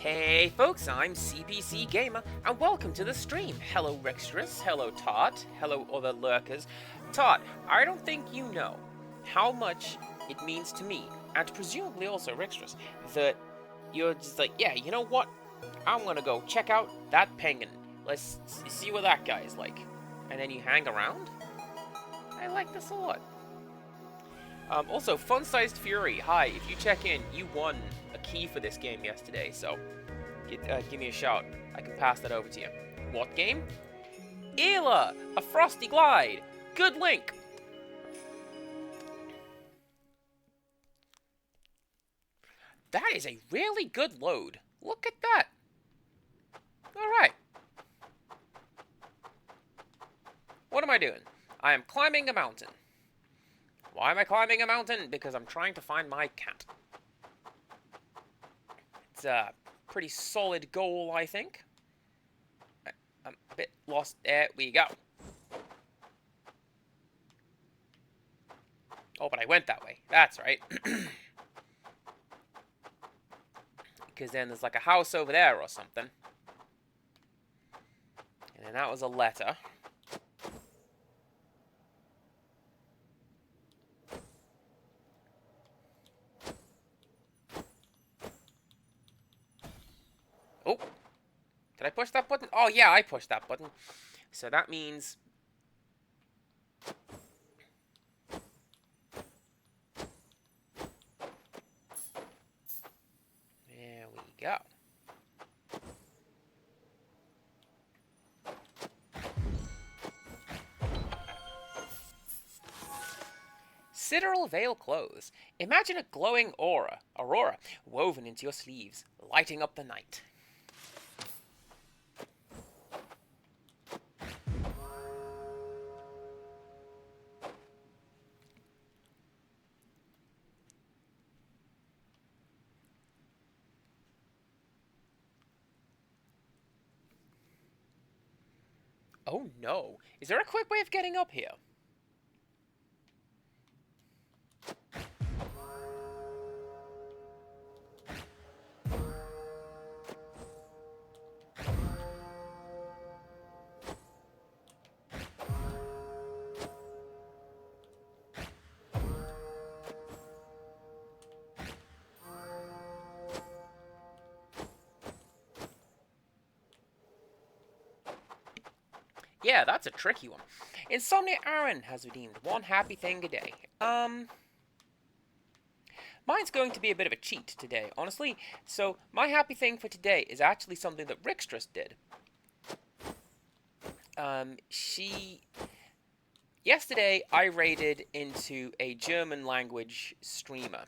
Hey folks, I'm CPC Gamer, and welcome to the stream. Hello Rextras, hello Todd, hello other lurkers. Todd, I don't think you know how much it means to me, and presumably also Rextras, that you're just like, yeah, you know what? I'm gonna go check out that penguin. Let's see what that guy is like. And then you hang around? I like this a lot. Also, Fun-Sized Fury, hi, if you check in, you won a key for this game yesterday, so give me a shout. I can pass that over to you. What game? Ela, a Frosty Glide. Good link. That is a really good load. Look at that. Alright. What am I doing? I am climbing a mountain. Why am I climbing a mountain? Because I'm trying to find my cat. It's a pretty solid goal, I think. I'm a bit lost. There we go. Oh, but I went that way. That's right. Because then there's like a house over there or something. And then that was a letter. Oh. Did I push that button? Oh, yeah, I pushed that button. So that means... There we go. Citadel Veil Clothes. Imagine a glowing aurora, woven into your sleeves, lighting up the night. Oh no, is there a quick way of getting up here? Yeah, that's a tricky one. Insomnia Aaron has redeemed one happy thing a day. Mine's going to be a bit of a cheat today, honestly. So, my happy thing for today is actually something that Rickstress did. Yesterday, I raided into a German language streamer.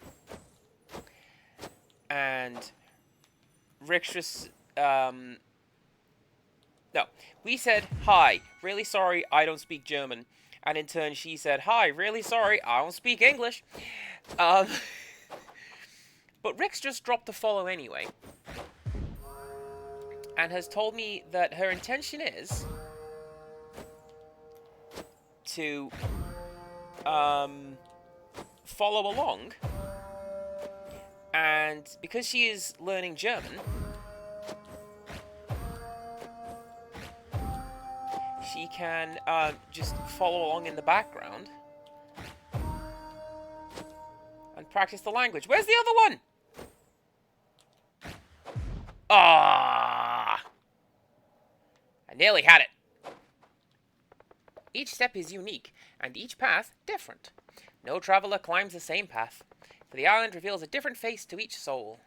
And Rickstress, no, we said, hi, really sorry, I don't speak German. And in turn, she said, hi, really sorry, I don't speak English. But Rix just dropped a follow anyway. And has told me that her intention is to follow along. And because she is learning German, she can just follow along in the background and practice the language. Where's the other one? Ah! I nearly had it. Each step is unique, and each path different. No traveler climbs the same path, for the island reveals a different face to each soul.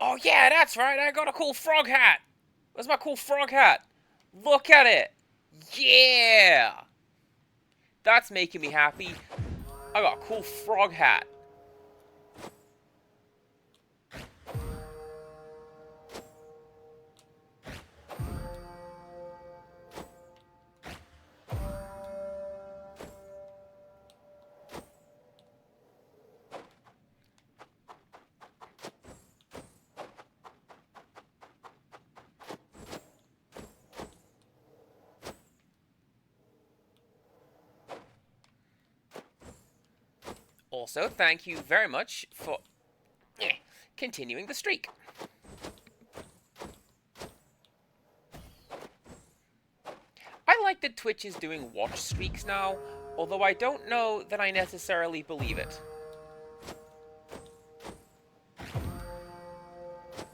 Oh yeah, that's right, I got a cool frog hat! Where's my cool frog hat? Look at it! Yeah! That's making me happy. I got a cool frog hat. also, thank you very much for continuing the streak. I like that Twitch is doing watch streaks now, although I don't know that I necessarily believe it.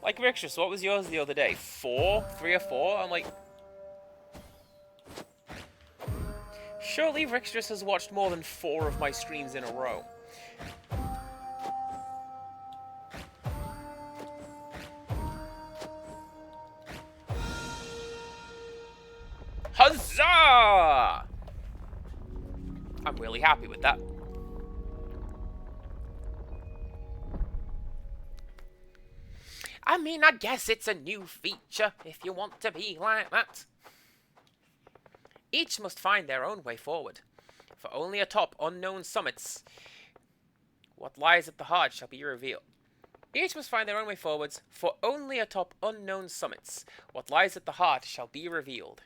Like, Rixus, what was yours the other day? 4? 3 or 4? I'm like... Surely Rixus has watched more than 4 of my streams in a row. Huzzah! I'm really happy with that. I mean, I guess it's a new feature, if you want to be like that. Each must find their own way forward, for only atop unknown summits what lies at the heart shall be revealed. Each must find their own way forwards, for only atop unknown summits what lies at the heart shall be revealed.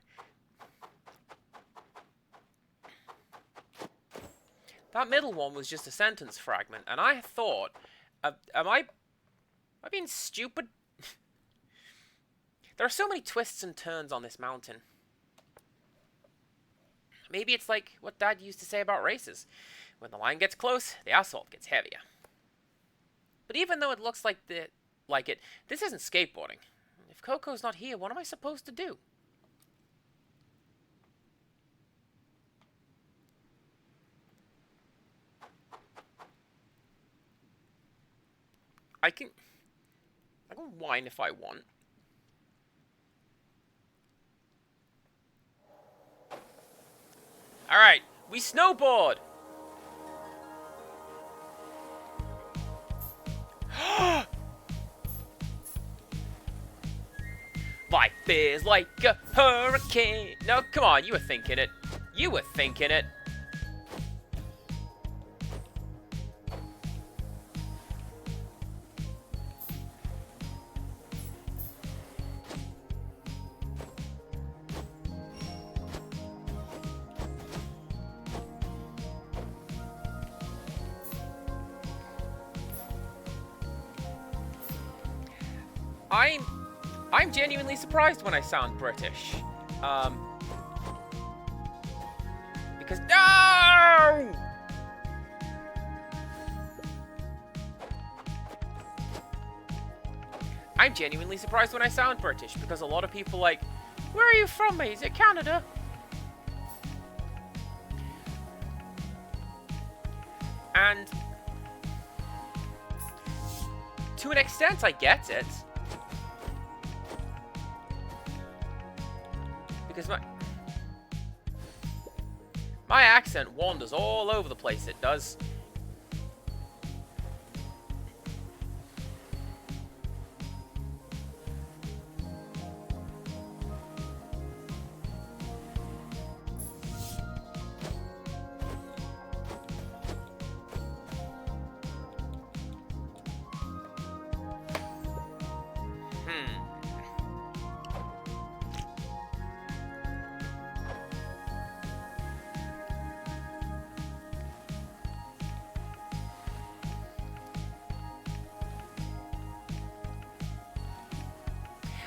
That middle one was just a sentence fragment, and I thought, am I being stupid? There are so many twists and turns on this mountain. Maybe it's like what Dad used to say about races. When the line gets close, the asphalt gets heavier. But even though it looks like it, this isn't skateboarding. If Coco's not here, what am I supposed to do? I can whine if I want. Alright, we snowboard! Life is like a hurricane. No, come on, you were thinking it. You were thinking it. I'm genuinely surprised when I sound British. Because no! I'm genuinely surprised when I sound British because a lot of people like, where are you from, mate? Is it Canada? And to an extent, I get it. Because my accent wanders all over the place, it does.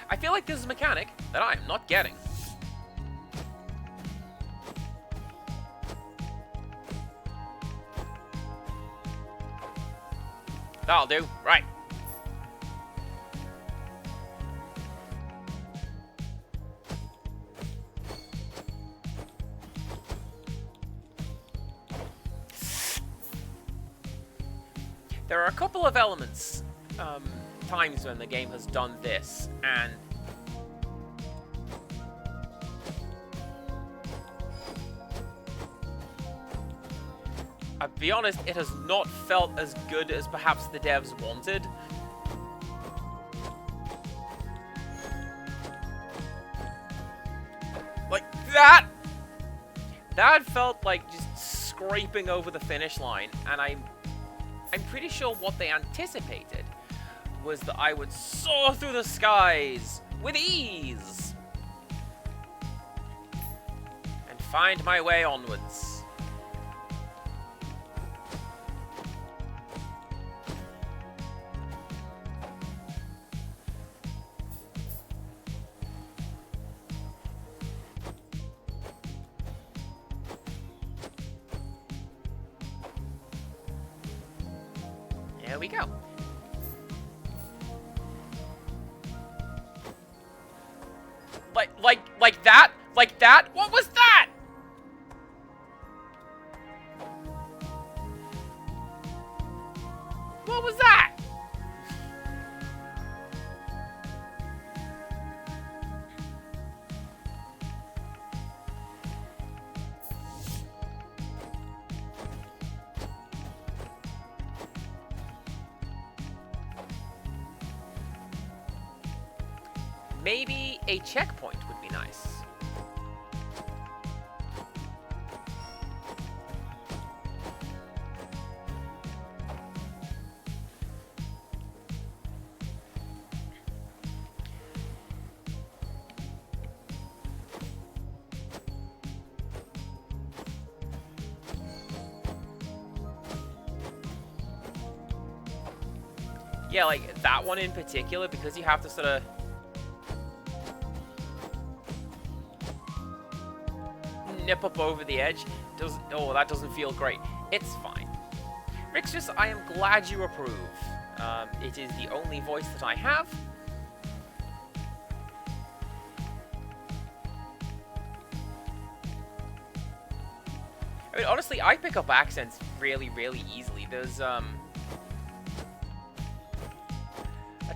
I feel like this is a mechanic that I am not getting. That'll do. Right. There are a couple of elements, times when the game has done this, and I'll be honest, it has not felt as good as perhaps the devs wanted. Like that! That felt like just scraping over the finish line, and I'm pretty sure what they anticipated was that I would soar through the skies with ease and find my way onwards. There we go. Like that? Like that? What was that? What was that? Maybe a checkpoint would be nice. Yeah, like that one in particular, because you have to sort of... nip up over the edge. Oh, that doesn't feel great. It's fine. Rixus, I am glad you approve. It is the only voice that I have. I mean, honestly, I pick up accents really, really easily. There's, a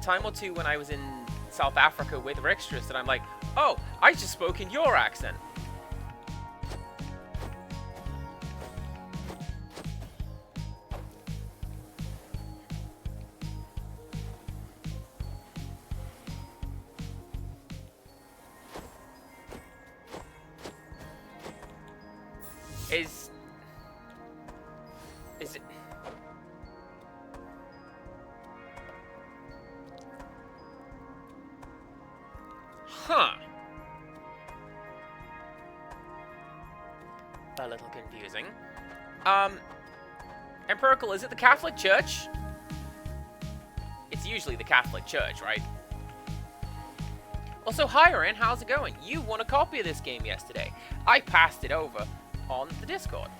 time or two when I was in South Africa with Rixus, and I'm like, oh, I just spoke in your accent. Is it... Huh. A little confusing. Empirical, is it the Catholic Church? It's usually the Catholic Church, right? Also, hi, Ren, how's it going? You won a copy of this game yesterday. I passed it over on the Discord.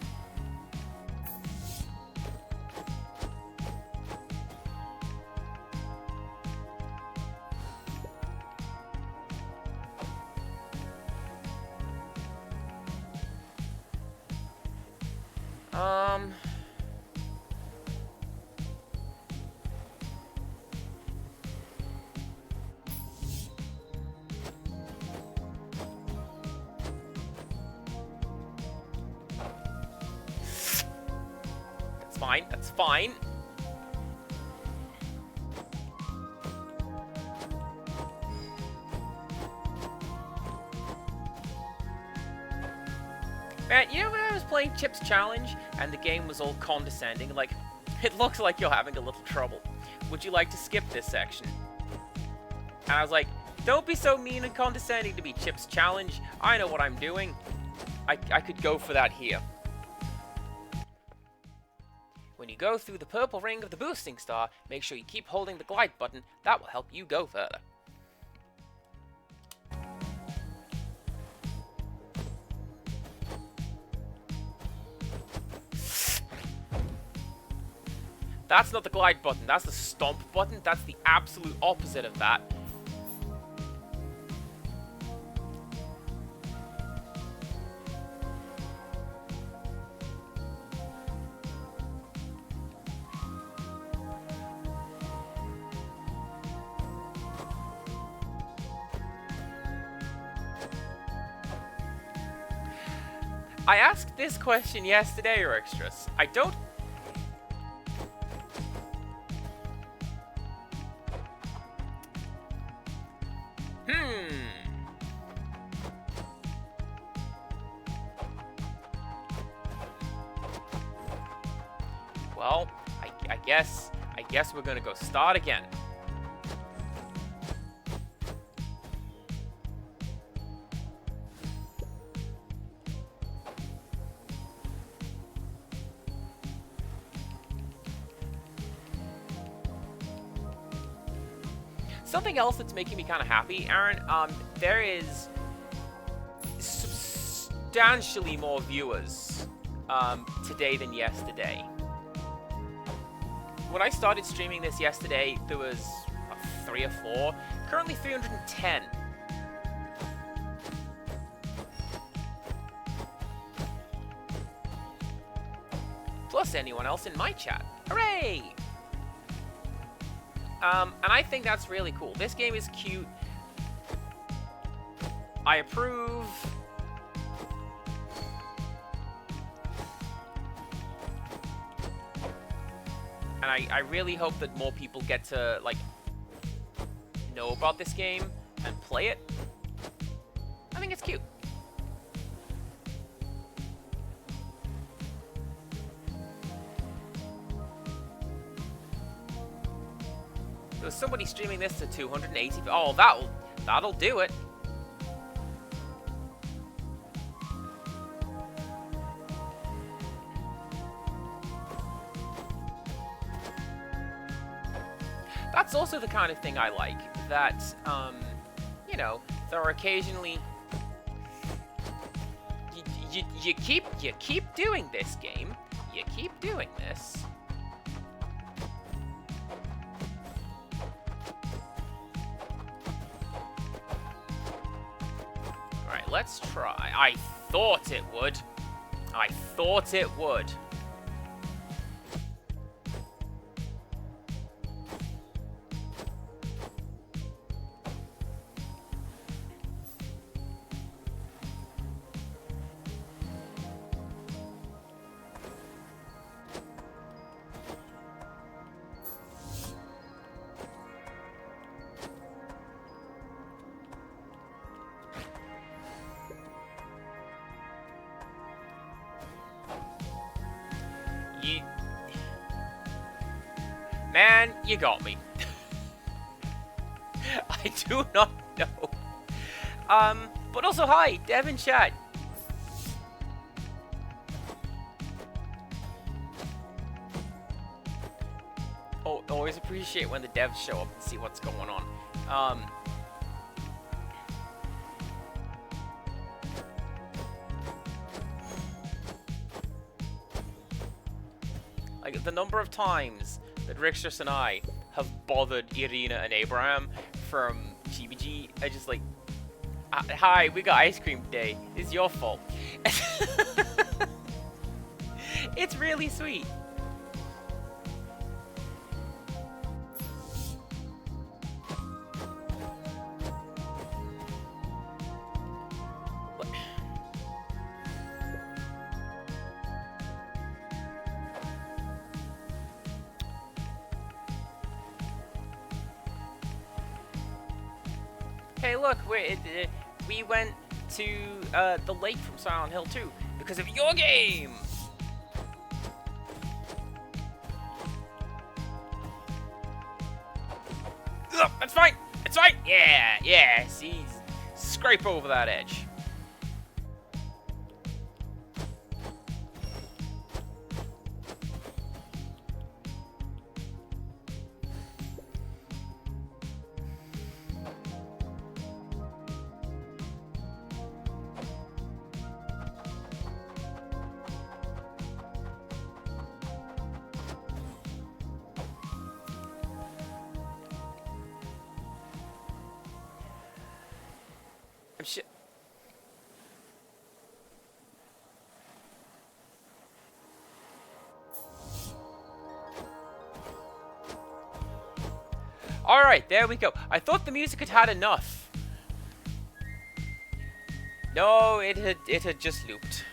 Fine, that's fine. Man, you know when I was playing Chip's Challenge and the game was all condescending, like, it looks like you're having a little trouble. Would you like to skip this section? And I was like, don't be so mean and condescending to me, Chip's Challenge. I know what I'm doing. I could go for that here. When you go through the purple ring of the boosting star, make sure you keep holding the glide button. That will help you go further. That's not the glide button, that's the stomp button. That's the absolute opposite of that. I asked this question yesterday, Rixus. I don't... Well, I guess we're gonna go start again. Something else that's making me kind of happy, Aaron, there is substantially more viewers today than yesterday. when I started streaming this yesterday, there was 3 or 4. Currently 310. Plus anyone else in my chat. Hooray! And I think that's really cool. This game is cute. I approve. And I really hope that more people get to, like, know about this game and play it. I think it's cute. There's somebody streaming this to 280. Oh, that'll do it. That's also the kind of thing I like. That, you know, there are occasionally you keep doing this game. You keep doing this. All right, let's try. I thought it would. I thought it would. Man, you got me. I do not know. But also, hi, Dev in chat. Oh, always appreciate when the devs show up and see what's going on. Like, the number of times that Rickstress and I have bothered Irina and Abraham from GBG. I just like, hi, we got ice cream today. It's your fault. It's really sweet. Hey, look, we went to the lake from Silent Hill 2 because of your game! Ugh, that's fine! It's fine! Yeah, yeah, see? Scrape over that edge. Alright, there we go. I thought the music had enough. No, it had just looped.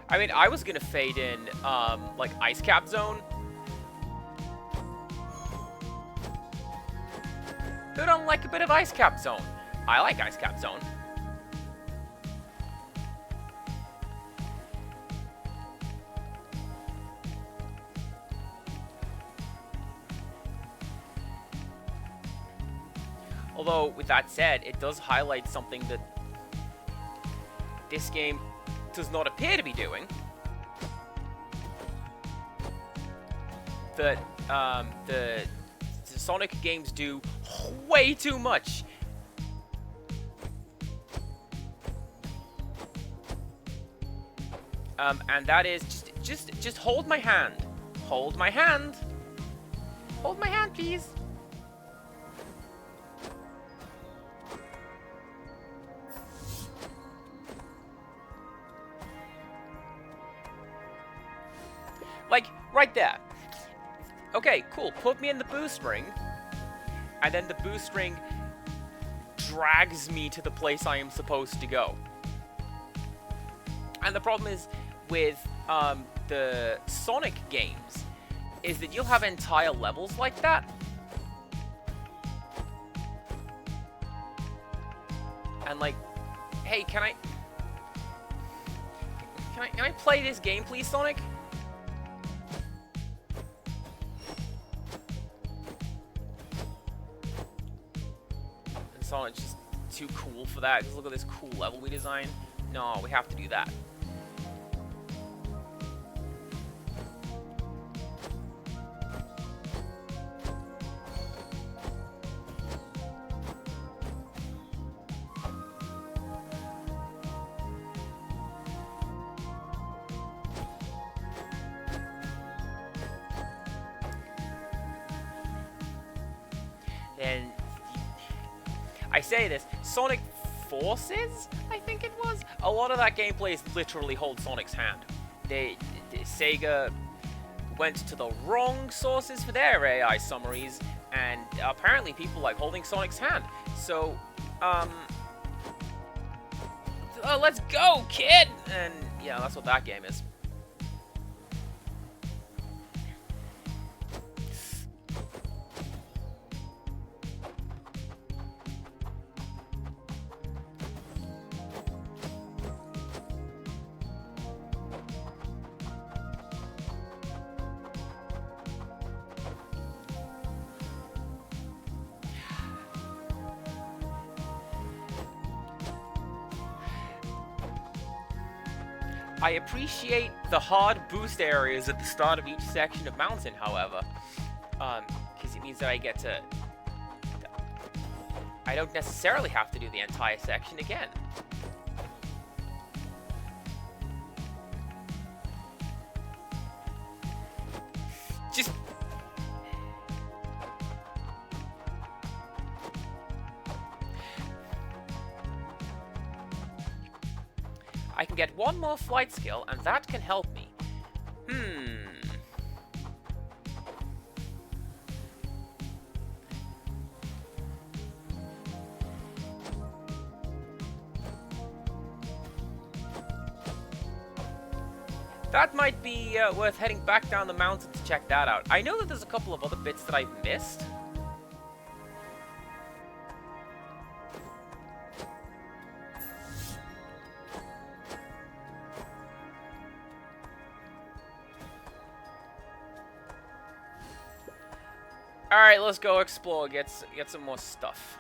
I mean, I was gonna fade in, like, Ice Cap Zone. Who don't like a bit of Ice Cap Zone? I like Ice Cap Zone. Although, with that said, it does highlight something that this game does not appear to be doing. That the Sonic games do way too much. And that is just hold my hand. Hold my hand. Hold my hand, please. Like, right there. Okay, cool. Put me in the boost ring. And then the boost ring drags me to the place I am supposed to go. And the problem is with the Sonic games is that you'll have entire levels like that. And like, hey, can I play this game, please, Sonic? And Sonic's just too cool for that. Just look at this cool level we designed. No, we have to do that. And I say this, Sonic Forces, I think it was? A lot of that gameplay is literally hold Sonic's hand. Sega went to the wrong sources for their AI summaries, and apparently people like holding Sonic's hand. So, let's go, kid! And yeah, that's what that game is. I appreciate the hard boost areas at the start of each section of mountain, however, because it means that I don't necessarily have to do the entire section again. Just... I can get one more flight skill, and that can help me. That might be worth heading back down the mountain to check that out. I know that there's a couple of other bits that I've missed. Alright, let's go explore, get some more stuff.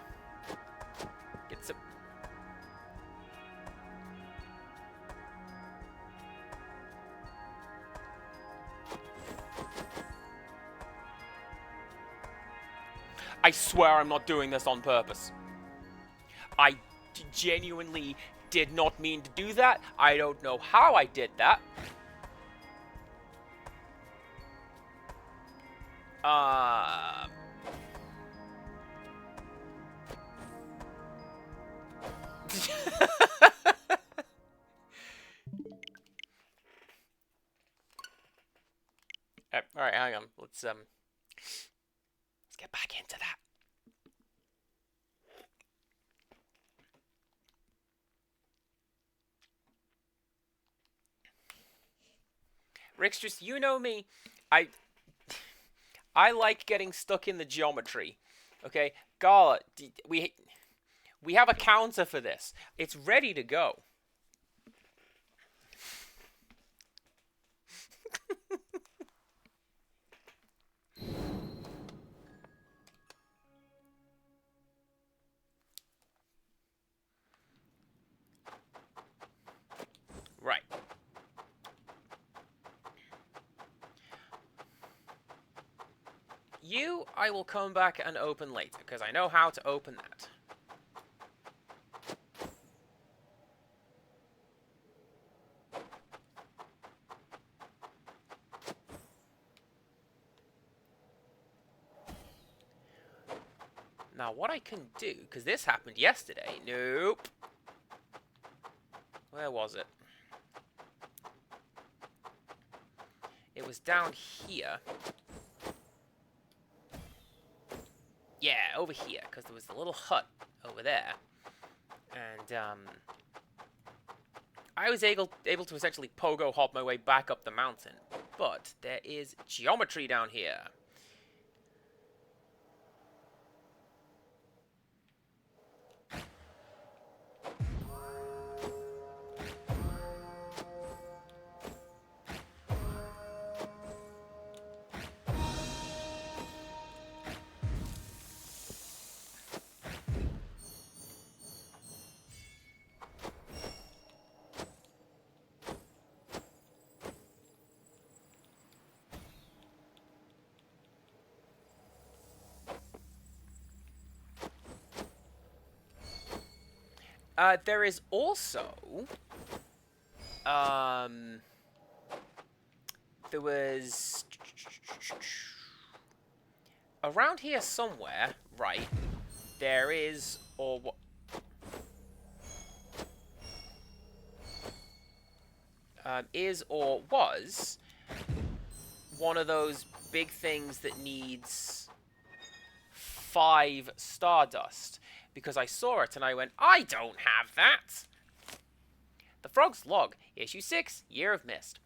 Get some... I swear I'm not doing this on purpose. I genuinely did not mean to do that. I don't know how I did that. Alright, hang on. Let's get back into that. Rickstress, you know me. I like getting stuck in the geometry. Okay, Gala, we have a counter for this. It's ready to go. You, I will come back and open later, because I know how to open that. Now, what I can do, because this happened yesterday. Nope. Where was it? It was down here. Yeah, over here, because there was a little hut over there. And, I was able to essentially pogo hop my way back up the mountain. But there is geometry down here. There is also, there was around here somewhere, right? There is, or what? Is or was one of those big things that needs 5 stardust. Because I saw it and I went, I don't have that! The Frog's Log, Issue 6, Year of Mist.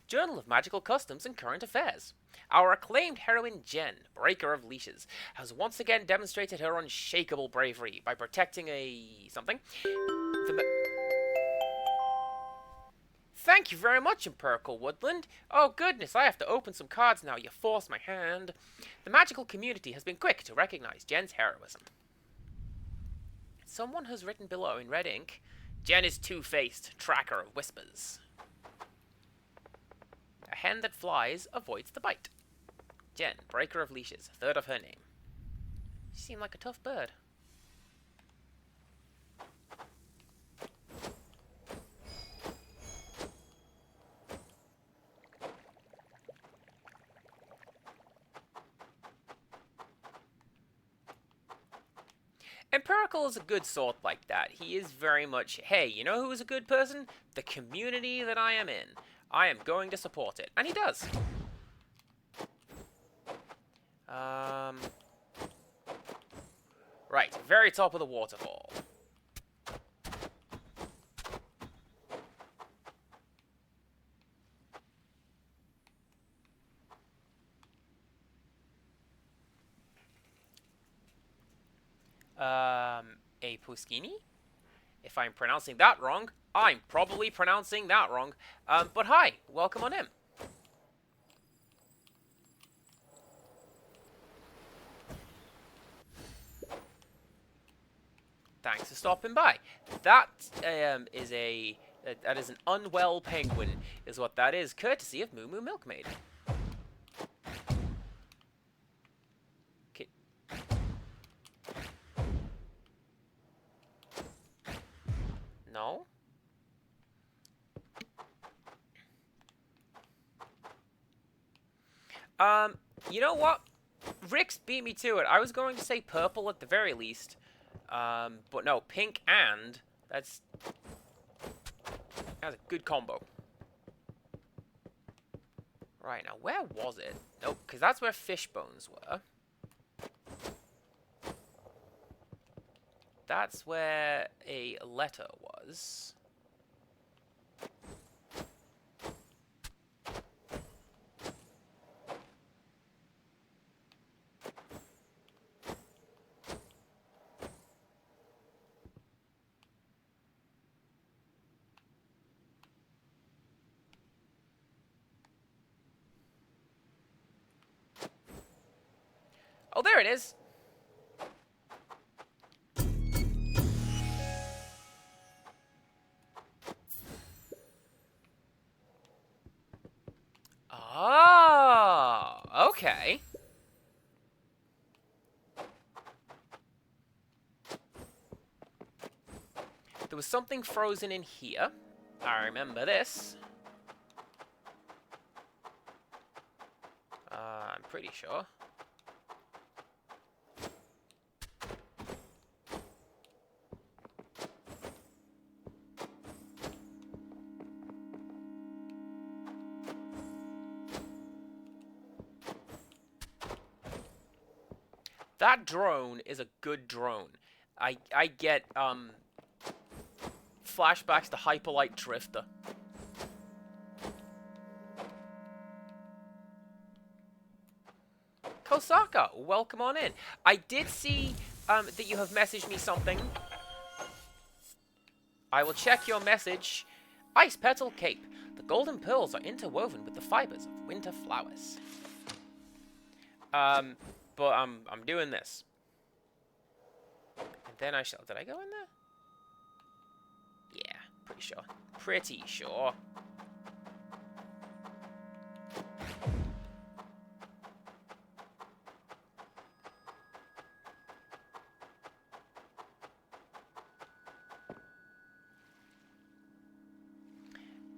Journal of Magical Customs and Current Affairs. Our acclaimed heroine Jen, Breaker of Leashes, has once again demonstrated her unshakable bravery by protecting a... something? Thank you very much, Empirical Woodland. Oh goodness, I have to open some cards now. You forced my hand. The magical community has been quick to recognize Jen's heroism. Someone has written below in red ink, Jen is two-faced, tracker of whispers. A hen that flies avoids the bite. Jen, Breaker of Leashes, third of her name. She seemed like a tough bird. Empirical is a good sort like that. He is very much, hey, you know who is a good person? The community that I am in. I am going to support it. And he does. Right, very top of the waterfall. A Puskini? If I'm pronouncing that wrong, I'm probably pronouncing that wrong. But hi, welcome on in. Thanks for stopping by. That is an unwell penguin, is what that is, courtesy of Moo Moo Milkmaid. Okay. No? You know what? Rick's beat me to it. I was going to say purple at the very least. But no, pink and that's a good combo. Right, now where was it? Nope, because that's where fish bones were. That's where a letter was. Oh, there it is. Oh, okay. There was something frozen in here. I remember this. I'm pretty sure. That drone is a good drone. I get flashbacks to Hyperlight Drifter. Kosaka, welcome on in. I did see that you have messaged me something. I will check your message. Ice Petal Cape. The golden pearls are interwoven with the fibers of winter flowers. But I'm doing this. And then I shall... Did I go in there? Yeah, pretty sure. Pretty sure.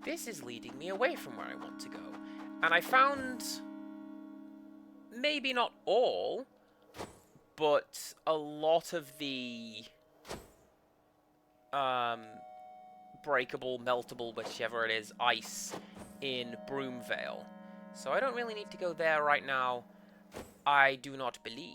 This is leading me away from where I want to go. And I found... maybe not all, but a lot of the breakable, meltable, whichever it is, ice in Broomvale. So I don't really need to go there right now, I do not believe.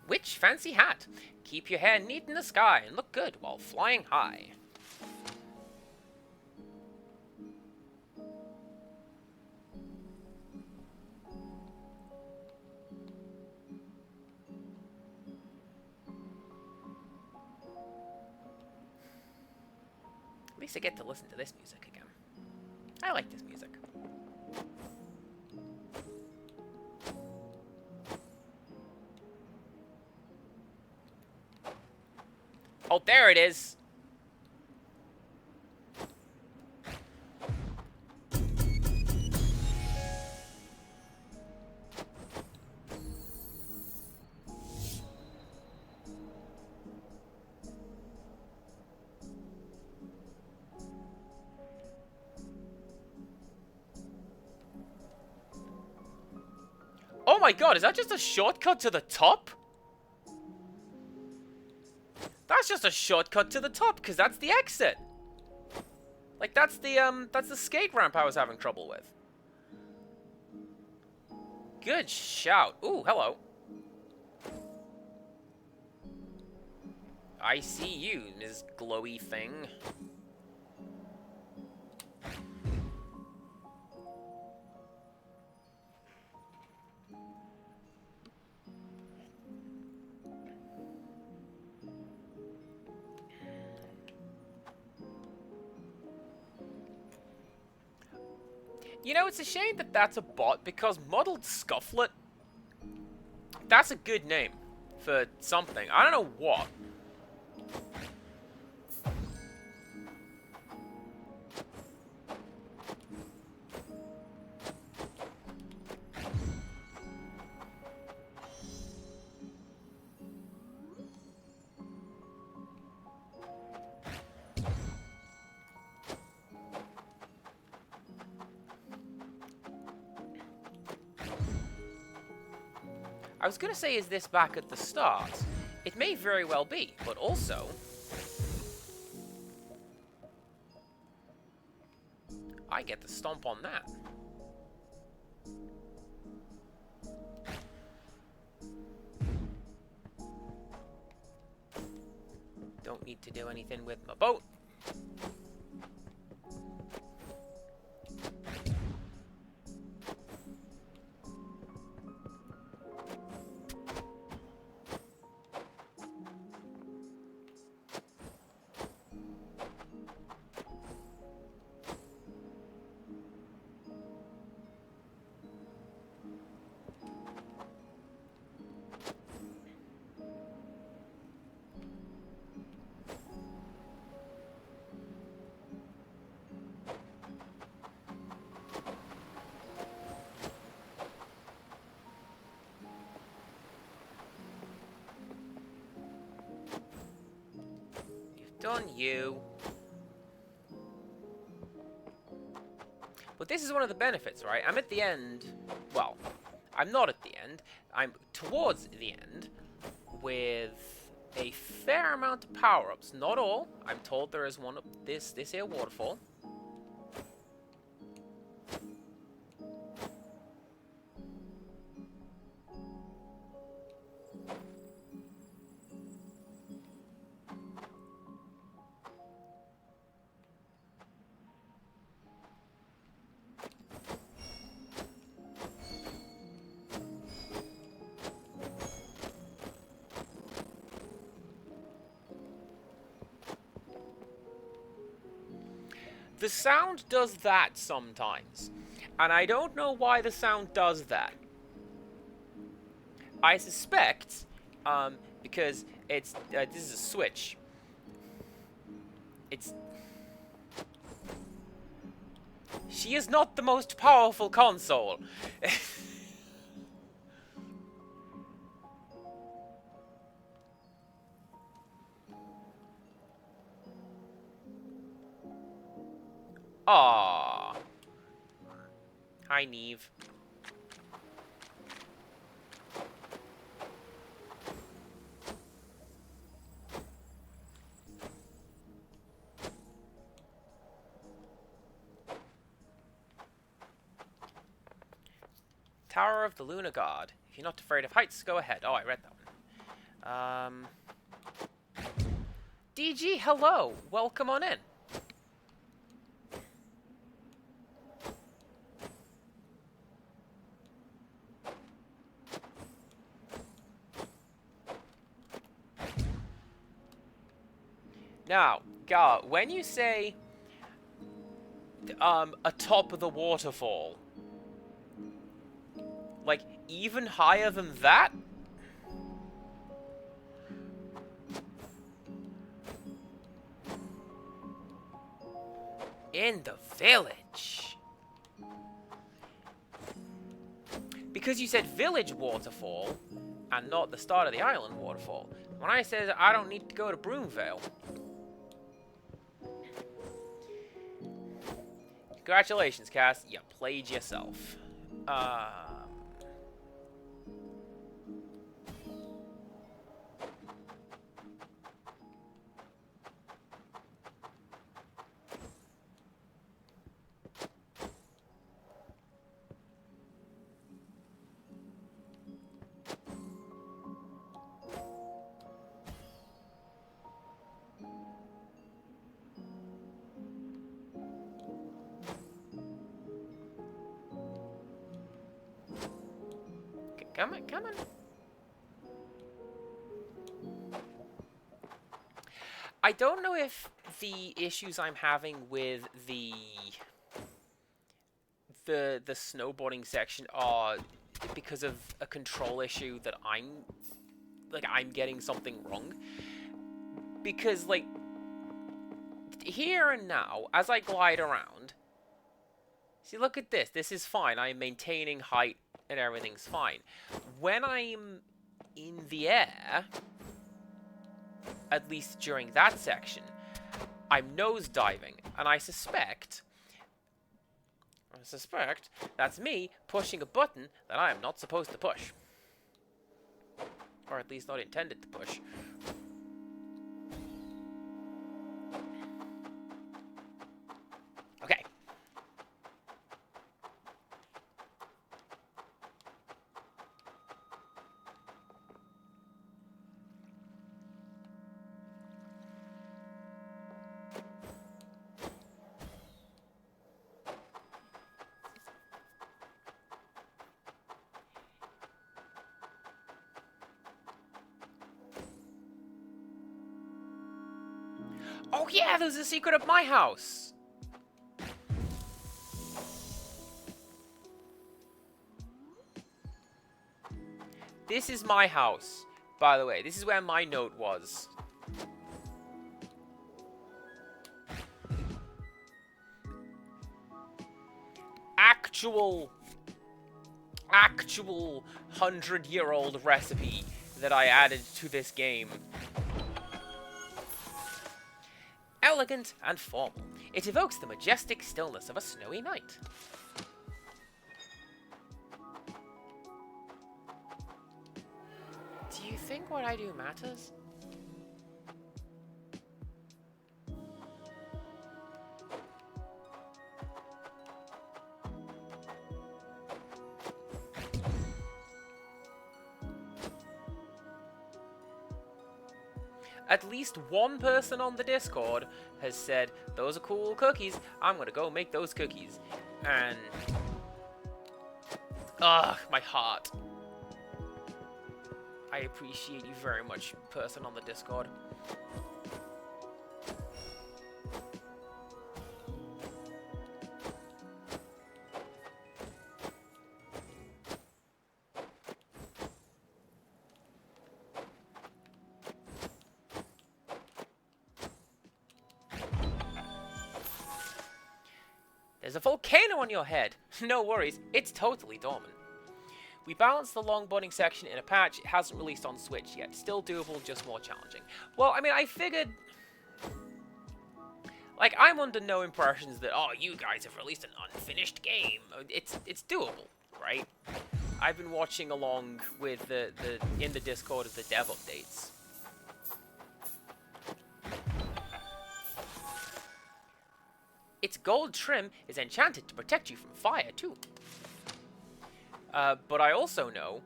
Witch fancy hat. Keep your hair neat in the sky and look good while flying high. At least I get to listen to this music again. I like this music. Oh, there it is. Oh my god, is that just a shortcut to the top? That's just a shortcut to the top, because that's the exit. Like, that's the skate ramp I was having trouble with. Good shout. Ooh, hello. I see you, Ms. Glowy Thing. You know, it's a shame that that's a bot, because Muddled Scufflet, that's a good name for something. I don't know what. I was going to say, is this back at the start? It may very well be, but also... I get to stomp on that. Don't need to do anything with my boat. Done you. But this is one of the benefits, right? I'm at the end. Well, I'm not at the end. I'm towards the end with a fair amount of power-ups. Not all. I'm told there is one up this here waterfall. The sound does that sometimes, and I don't know why the sound does that. I suspect, because it's, this is a Switch. She is not the most powerful console. Aww. Hi, Neve. Tower of the Lunar God. If you're not afraid of heights, go ahead. Oh, I read that one. DG, hello. Welcome on in. Now, Gar, when you say atop of the waterfall, like even higher than that? In the village. Because you said village waterfall and not the start of the island waterfall. When I said I don't need to go to Broomvale. Congratulations, Cass. You played yourself. Come on, come on. I don't know if the issues I'm having with the snowboarding section are because of a control issue that I'm getting something wrong. Because, like, here and now, as I glide around, see, look at this. This is fine. I'm maintaining height and everything's fine. When I'm in the air, at least during that section, I'm nose diving, and I suspect that's me pushing a button that I am not supposed to push. Or at least not intended to push. Okay. Oh yeah, there's a secret of my house! This is my house, by the way. This is where my note was. Actual 100-year-old recipe that I added to this game. elegant and formal. It evokes the majestic stillness of a snowy night. Do you think what I do matters? At least one person on the Discord has said, those are cool cookies, I'm gonna go make those cookies. And... ugh, my heart. I appreciate you very much, person on the Discord. There's a volcano on your head! No worries, it's totally dormant. We balanced the long budding section in a patch. It hasn't released on Switch yet. Still doable, just more challenging. Well, I mean, I figured... like, I'm under no impressions that, oh, you guys have released an unfinished game. It's doable, right? I've been watching along with in the Discord of the dev updates. Its gold trim is enchanted to protect you from fire, too. But I also know,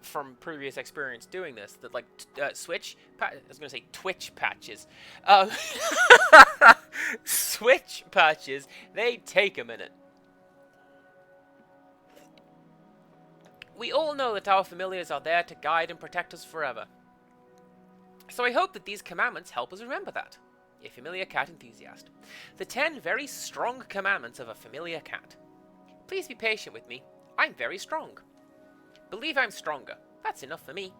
from previous experience doing this, that, like, Twitch patches. Switch patches, they take a minute. We all know that our familiars are there to guide and protect us forever. So I hope that these commandments help us remember that. A familiar cat enthusiast. The 10 very strong commandments of a familiar cat. Please be patient with me. I'm very strong. Believe I'm stronger. That's enough for me.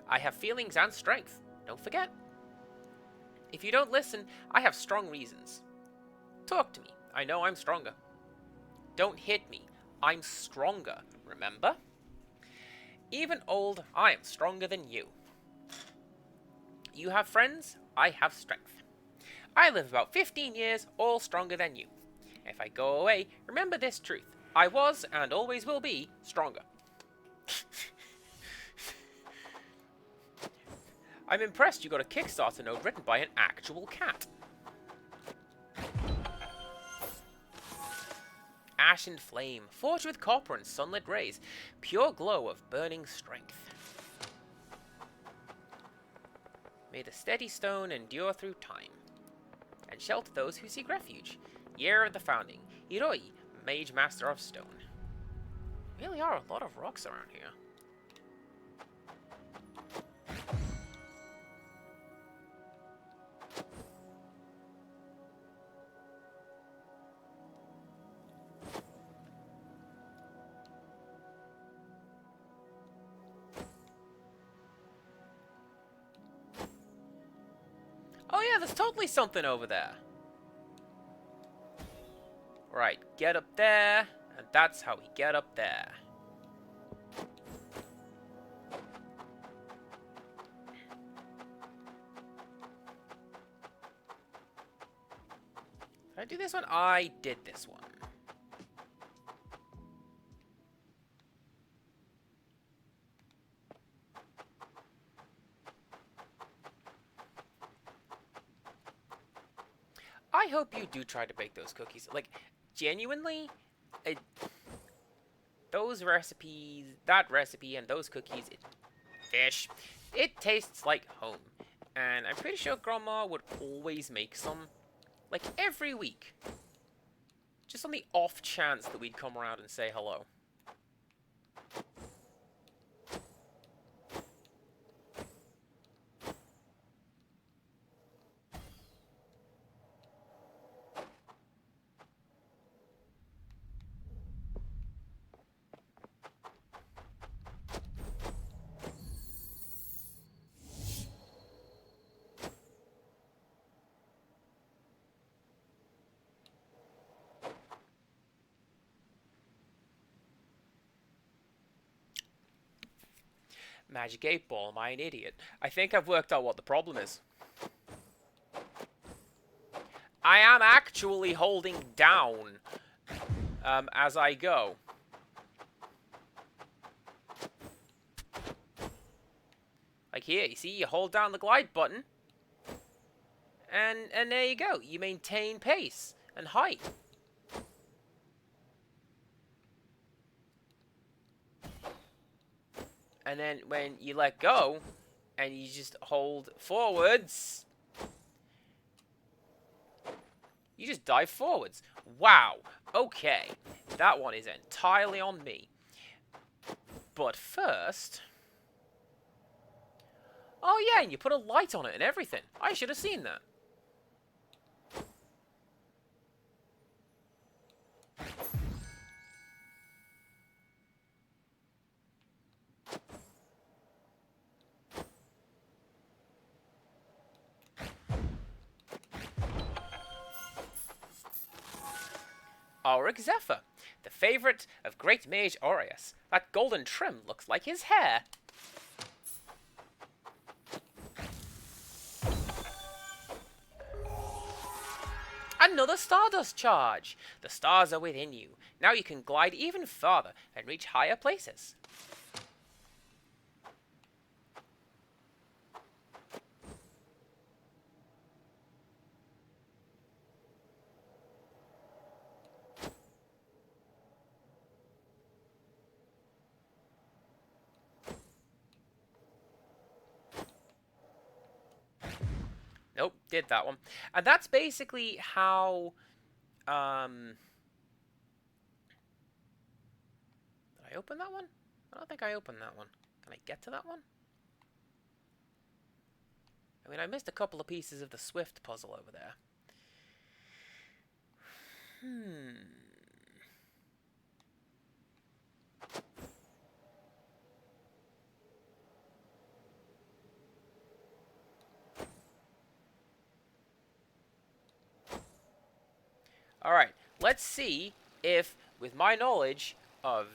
I have feelings and strength. Don't forget. If you don't listen, I have strong reasons. Talk to me. I know I'm stronger. Don't hit me. I'm stronger. Remember? Even old, I am stronger than you. You have friends. I have strength. I live about 15 years, all stronger than you. If I go away, remember this truth. I was, and always will be, stronger. I'm impressed you got a Kickstarter note written by an actual cat. Ash and flame, forged with copper and sunlit rays, pure glow of burning strength. May the steady stone endure through time, and shelter those who seek refuge. Year of the founding, Hiroi, Mage Master of Stone. Really are a lot of rocks around here. Oh yeah, there's totally something over there. Right, get up there, and that's how we get up there. Did I do this one? I did this one. I hope you do try to bake those cookies. Like, genuinely, those recipes, that recipe and those cookies, fish, it tastes like home. And I'm pretty sure Grandma would always make some, like, every week. Just on the off chance that we'd come around and say hello. Magic 8 Ball, am I an idiot? I think I've worked out what the problem is. I am actually holding down as I go. Like here, you see, you hold down the glide button, and there you go. You maintain pace and height. And then when you let go, and you just hold forwards, you just dive forwards. Wow. Okay. That one is entirely on me. But first... Oh yeah, and you put a light on it and everything. I should have seen that. Auric Zephyr, the favourite of Great Mage Aureus. That golden trim looks like his hair. Another Stardust charge! The stars are within you. Now you can glide even farther and reach higher places. Nope, did that one. And that's basically how... Did I open that one? I don't think I opened that one. Can I get to that one? I mean, I missed a couple of pieces of the Swift puzzle over there. Alright, let's see if, with my knowledge of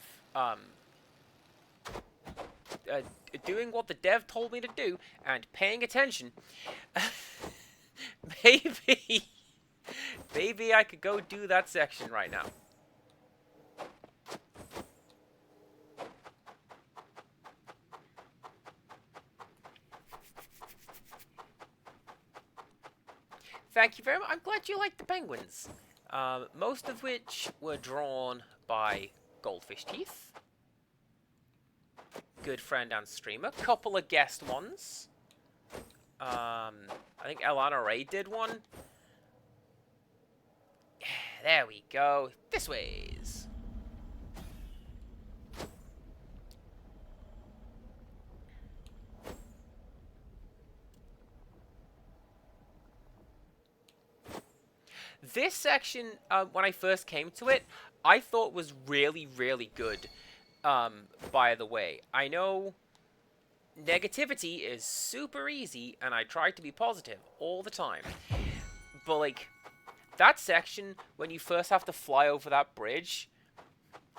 doing what the dev told me to do and paying attention, maybe I could go do that section right now. Thank you very much. I'm glad you liked the penguins. Most of which were drawn by Goldfish Teeth. Good friend and streamer. Couple of guest ones. I think Elana Ray did one. Yeah, there we go. This ways. This section, when I first came to it, I thought was really, really good. By the way, I know negativity is super easy, and I try to be positive all the time. But, like, that section, when you first have to fly over that bridge,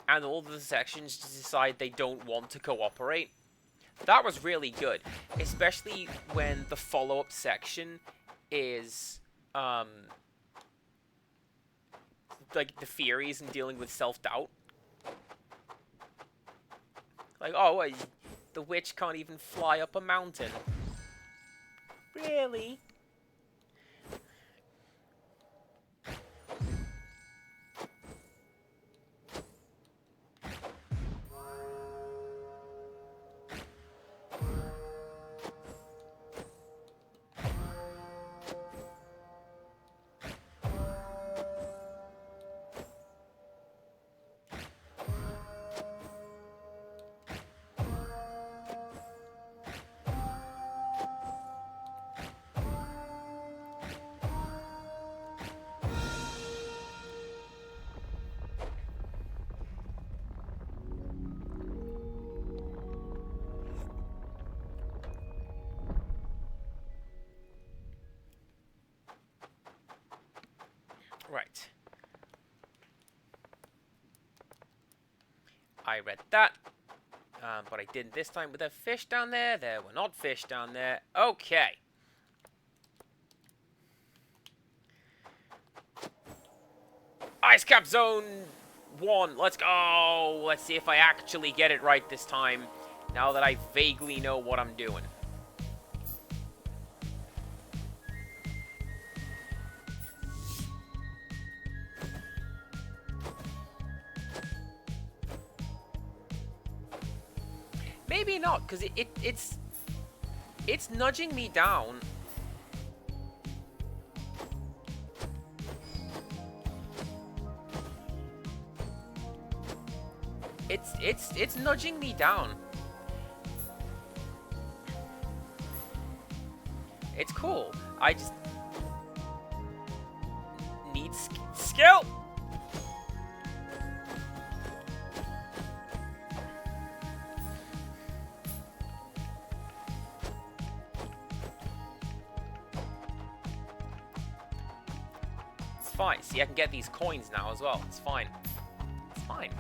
and all the sections decide they don't want to cooperate, that was really good. Especially when the follow-up section is, like, the theories and dealing with self-doubt. Like, oh, what, the witch can't even fly up a mountain. Really? Right. I read that. But I didn't this time. Were there fish down there? There were not fish down there. Okay. Ice Cap Zone 1. Let's go. Let's see if I actually get it right this time, now that I vaguely know what I'm doing. Maybe not, because it's nudging me down. It's nudging me down. It's cool. I just need skill. It's fine. See, I can get these coins now as well. It's fine. It's fine.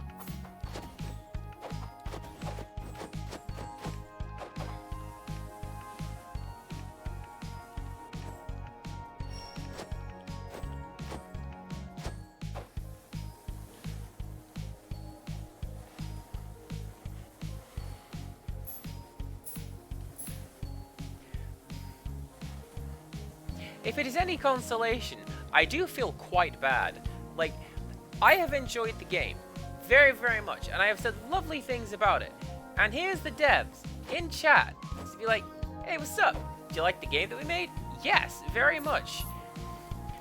If it is any consolation, I do feel quite bad. Like, I have enjoyed the game very, very much, and I have said lovely things about it. And here's the devs in chat to be like, hey, what's up? Do you like the game that we made? Yes, very much.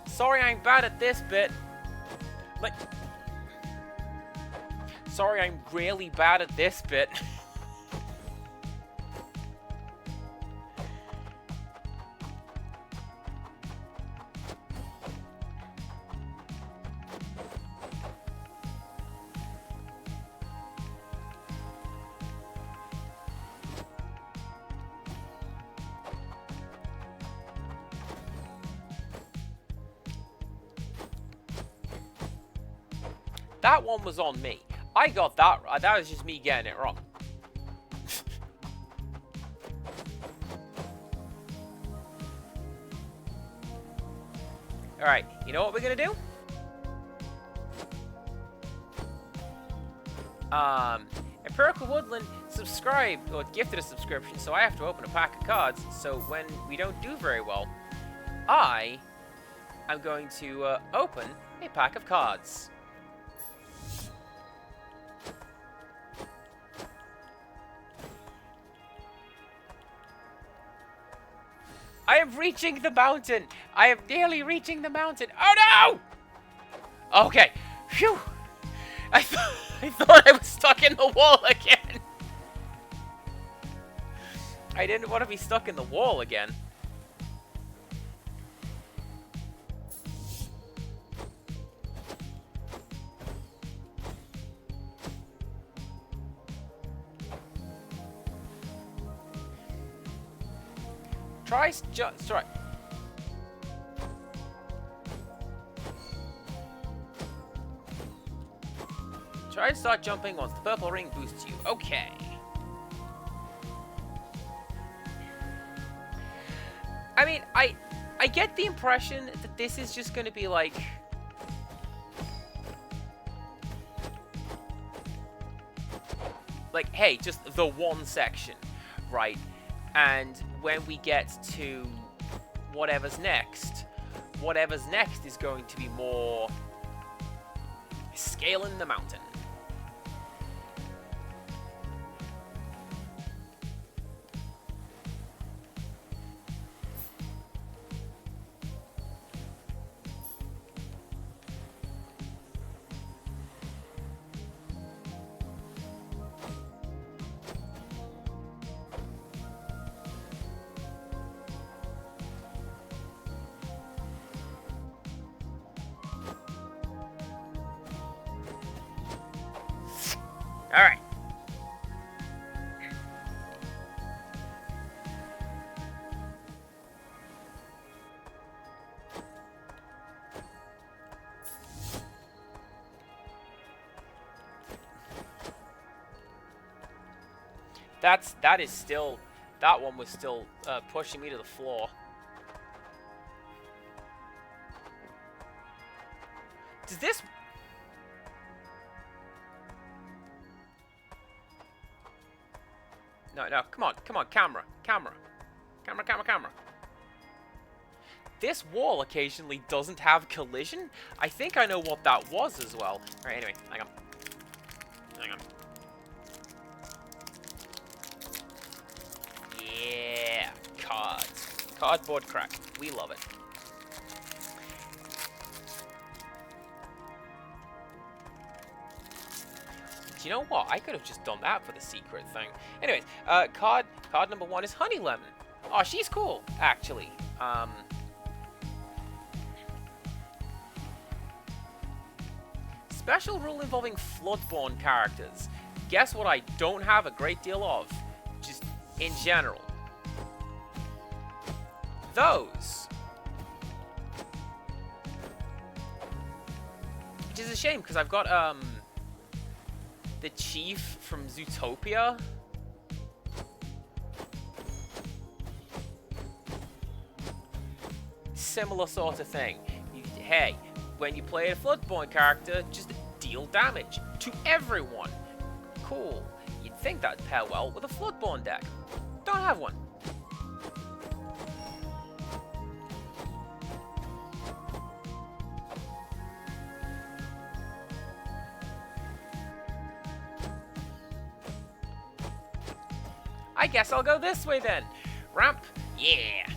Sorry I'm bad at this bit. Like, sorry I'm really bad at this bit. That one was on me. I got that right. That was just me getting it wrong. Alright, you know what we're gonna do? Empirical Woodland subscribed, or gifted a subscription, so I have to open a pack of cards, so when we don't do very well, I am going to open a pack of cards. I am reaching the mountain! I am nearly reaching the mountain! Oh no! Okay. Phew! I thought I was stuck in the wall again! I didn't want to be stuck in the wall again. Try. Try and start jumping once the purple ring boosts you. Okay. I mean, I get the impression that this is just going to be like... Like, hey, just the one section, right? And when we get to whatever's next is going to be more scaling the mountain. Alright. That one was still pushing me to the floor. Does this No, no, come on, come on, camera, camera. Camera, camera, camera. This wall occasionally doesn't have collision. I think I know what that was as well. Alright, anyway, hang on. Hang on. Yeah, cards. Cardboard crack. We love it. Do you know what? I could have just done that for the secret thing. Anyways, card number 1 is Honey Lemon. Oh, she's cool, actually. Special rule involving Floodborne characters. Guess what I don't have a great deal of? Just in general. Those. Which is a shame, because I've got, the chief from Zootopia. Similar sort of thing. Hey, when you play a Floodborne character, just deal damage to everyone. Cool. You'd think that'd pair well with a Floodborne deck. Don't have one. I guess I'll go this way then. Ramp? Yeah.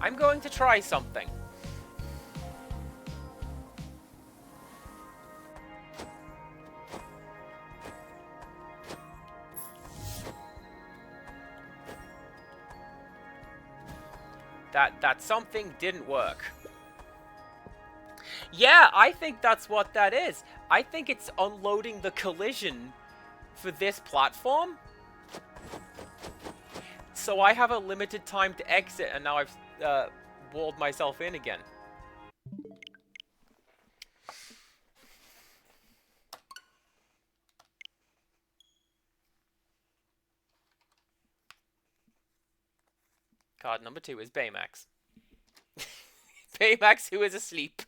I'm going to try something. That something didn't work. Yeah, I think that's what that is. I think it's unloading the collision for this platform. So I have a limited time to exit, and now I've walled myself in again. Card number 2 is Baymax. Baymax, who is asleep.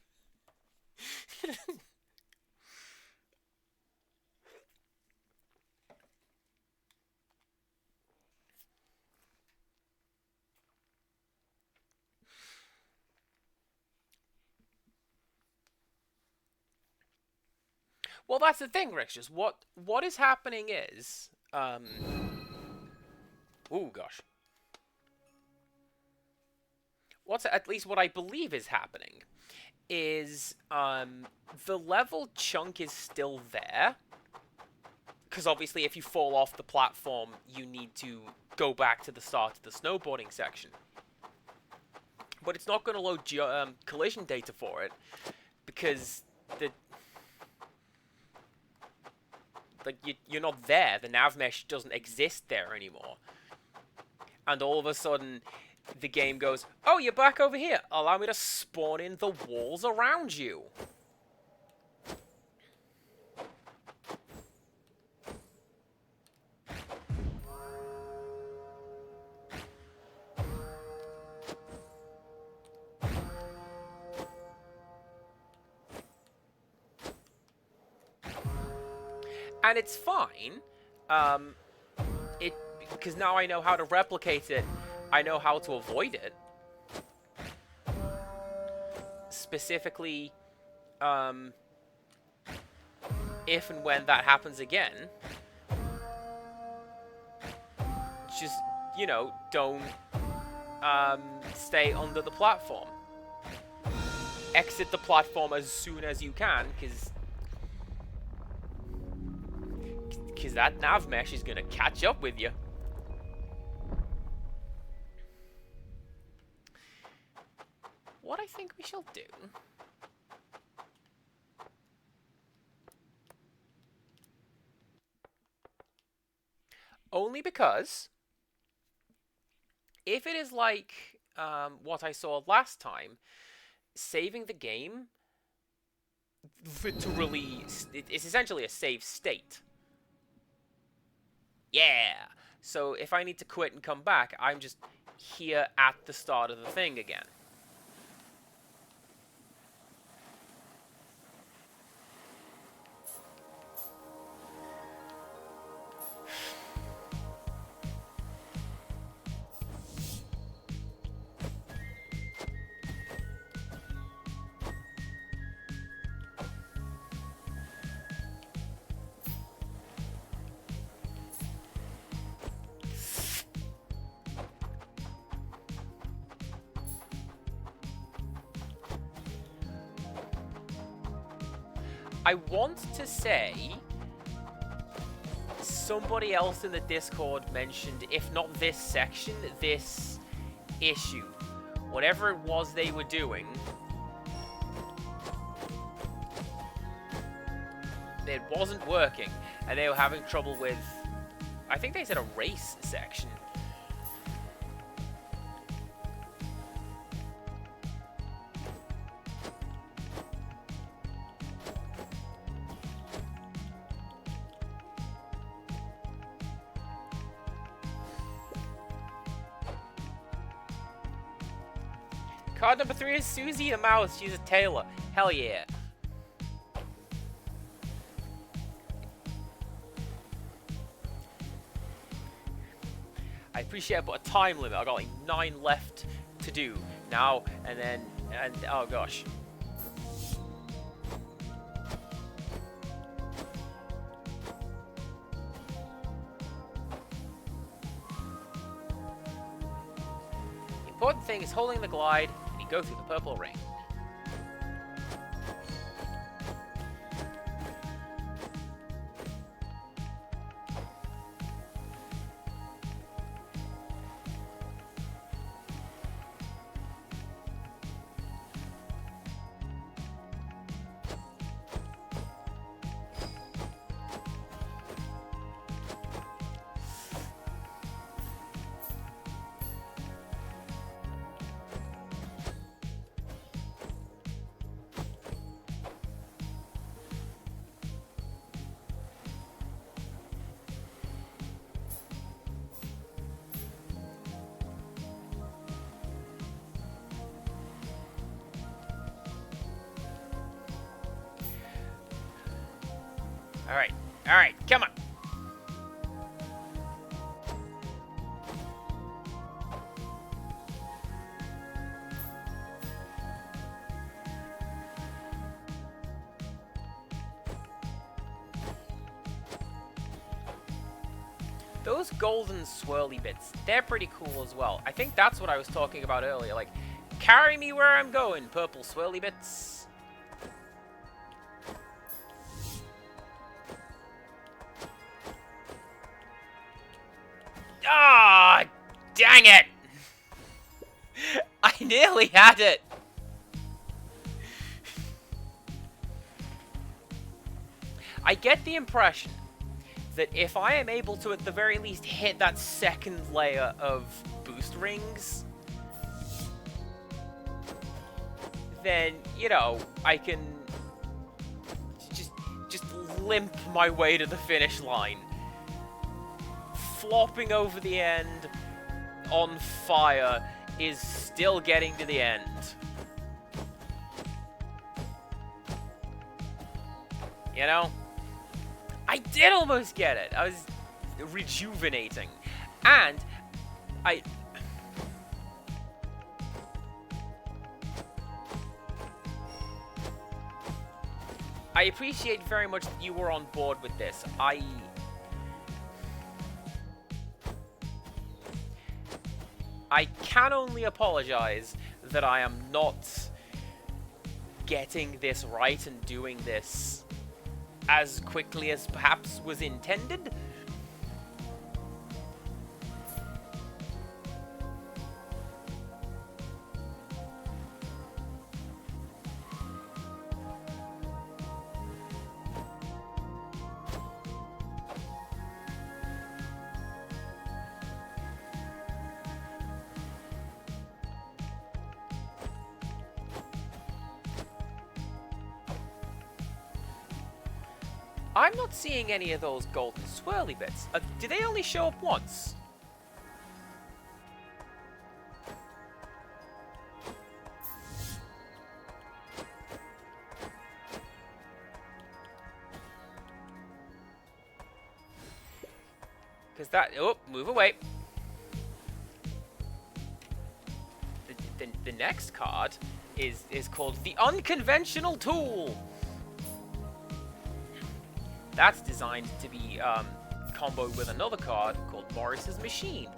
Well, that's the thing, Rixus. What is happening is, oh gosh. At least what I believe is happening is, the level chunk is still there. Because obviously if you fall off the platform, you need to go back to the start of the snowboarding section. But it's not going to load collision data for it, because you're not there. The nav mesh doesn't exist there anymore. And all of a sudden, the game goes, oh, you're back over here. Allow me to spawn in the walls around you. And it's fine, because now I know how to replicate it, I know how to avoid it. Specifically, if and when that happens again, just, you know, don't stay under the platform. Exit the platform as soon as you can, because that nav mesh is going to catch up with you. What I think we shall do Only because if it is like what I saw last time, saving the game literally it's essentially a save state. Yeah. So if I need to quit and come back, I'm just here at the start of the thing again. I want to say somebody else in the Discord mentioned, if not this section, this issue. Whatever it was they were doing, it wasn't working, and they were having trouble with, I think they said a race section. Card number 3 is Susie the Mouse. She's a tailor. Hell yeah. I appreciate I put a time limit. I got like 9 left to do now, and then, oh gosh. The important thing is holding the glide, and you go through the purple ring. Alright, come on. Those golden swirly bits, they're pretty cool as well. I think that's what I was talking about earlier, like, carry me where I'm going, purple swirly bits. Ah, dang it! I nearly had it! I get the impression that if I am able to at the very least hit that second layer of boost rings, then, you know, I can just limp my way to the finish line. Flopping over the end on fire is still getting to the end. You know? I did almost get it. I was rejuvenating. And I appreciate very much that you were on board with this. I can only apologize that I am not getting this right and doing this as quickly as perhaps was intended. I'm not seeing any of those golden swirly bits. Do they only show up once? Because that... Oh, move away. The next card is called the Unconventional Tool. That's designed to be comboed with another card called Morris's Machine.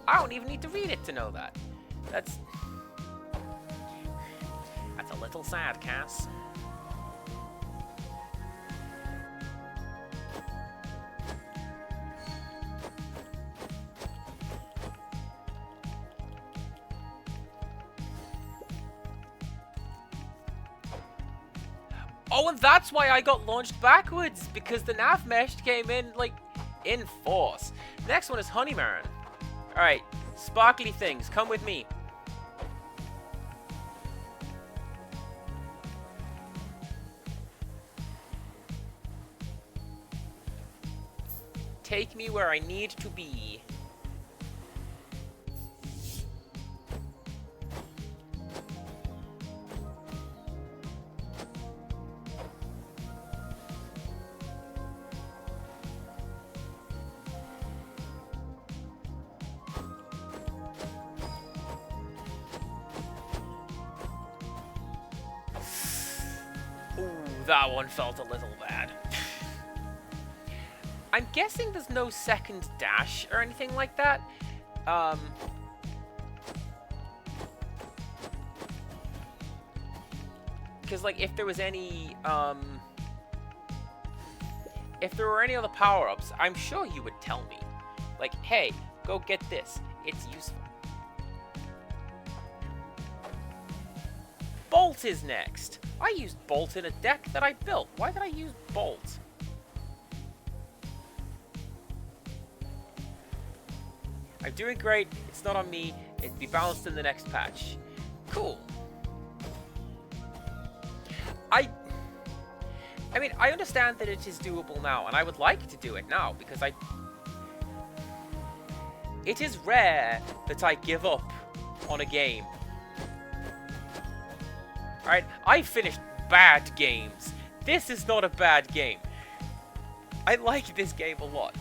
I don't even need to read it to know that. That's a little sad, Cass. Oh, and that's why I got launched backwards, because the nav mesh came in, like, in force. Next one is Honeymaron. Alright, sparkly things, come with me. Take me where I need to be. That one felt a little bad. I'm guessing there's no second dash or anything like that. Because, like, if there was any, if there were any other power-ups, I'm sure you would tell me. Like, hey, go get this. It's useful. Bolt is next. I used Bolt in a deck that I built. Why did I use Bolt? I'm doing great. It's not on me. It'll be balanced in the next patch. Cool. I mean, I understand that it is doable now, and I would like to do it now, because it is rare that I give up on a game. Alright, I finished bad games. This is not a bad game. I like this game a lot.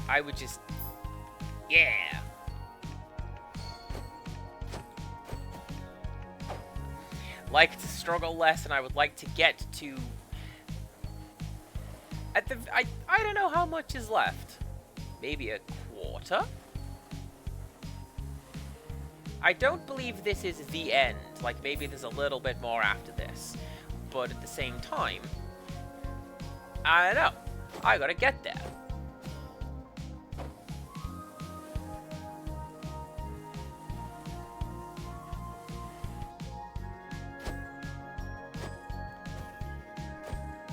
I would just... Yeah! Like to struggle less, and I would like to get to... I don't know how much is left. Maybe a quarter? I don't believe this is the end. Like, maybe there's a little bit more after this. But at the same time, I don't know. I gotta get there.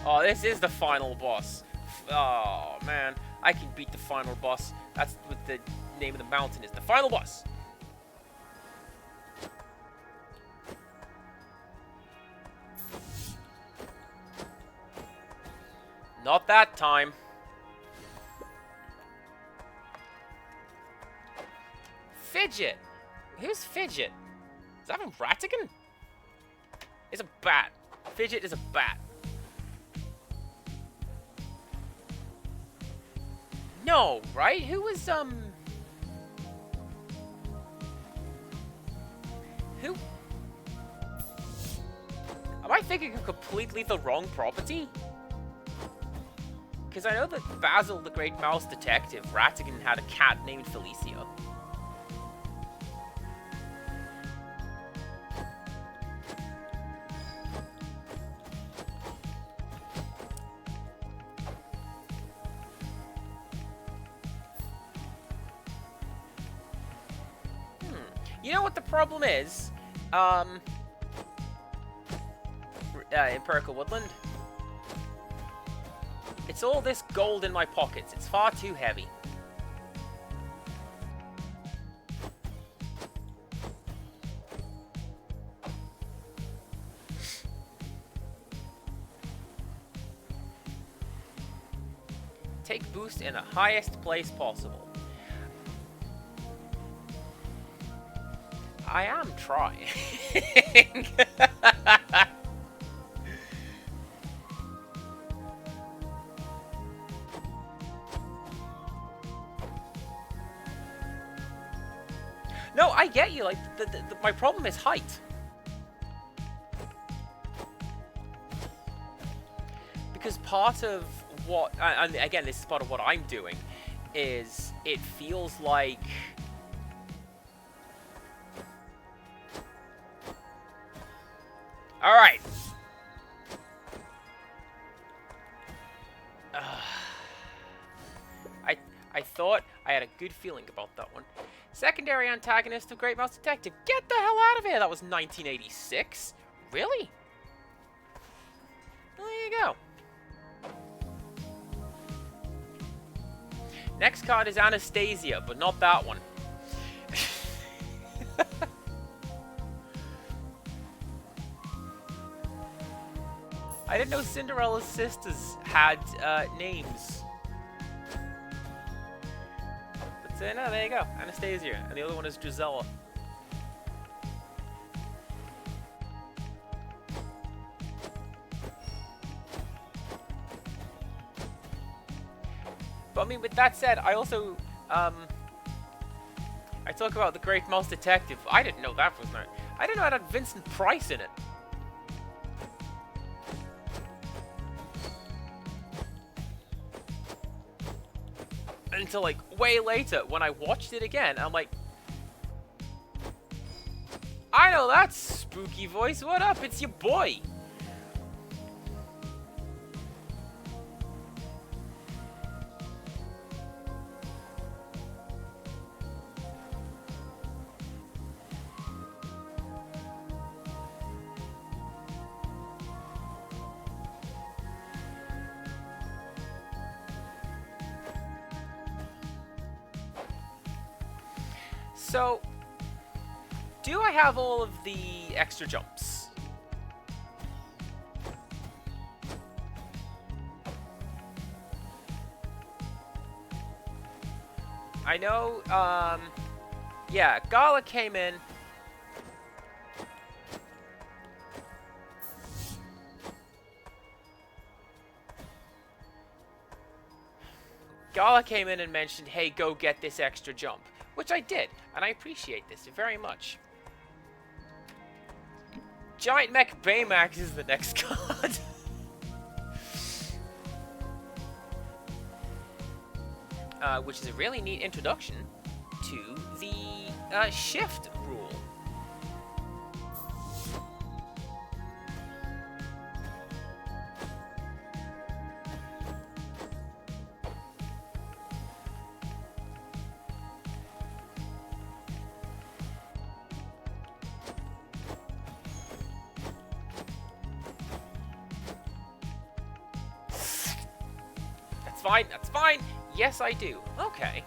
Oh, this is the final boss. Oh, man. I can beat the final boss. That's what the name of the mountain is. The final boss. Not that time. Fidget. Who's Fidget? Is that from Ratigan? It's a bat. Fidget is a bat. No, right? Who was, Who? Am I thinking of completely the wrong property? Because I know that Basil the Great Mouse Detective, Ratigan, had a cat named Felicia. You know what the problem is? Empirical Woodland. It's all this gold in my pockets. It's far too heavy. boost in the highest place possible. I am trying. No, I get you. Like, my problem is height. Because part of what, and again, this is part of what I'm doing, is it feels like all right. I thought I had a good feeling about that one. Secondary antagonist of Great Mouse Detective. Get the hell out of here! That was 1986. Really? Well, there you go. Next card is Anastasia, but not that one. I didn't know Cinderella's sisters had names. But no, there you go. Anastasia. And the other one is Gisela. But I mean, with that said, I also, I talk about the Great Mouse Detective. I didn't know that was not. I didn't know it had Vincent Price in it. Until like way later, when I watched it again, I'm like, I know that spooky voice. What up? It's your boy. So, do I have all of the extra jumps? I know, yeah, Gala came in. Gala came in and mentioned, hey, go get this extra jump. Which I did, and I appreciate this very much. Giant Mech Baymax is the next card. Which is a really neat introduction to the shift rule. Fine, that's fine. Yes, I do. Okay.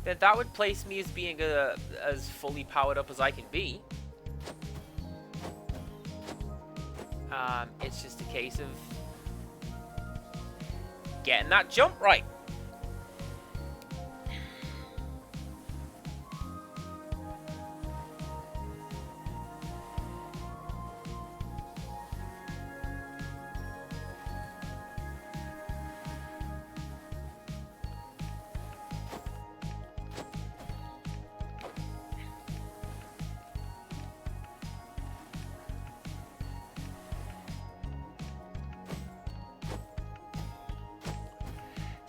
Then that would place me as being as fully powered up as I can be. It's just a case of getting that jump right.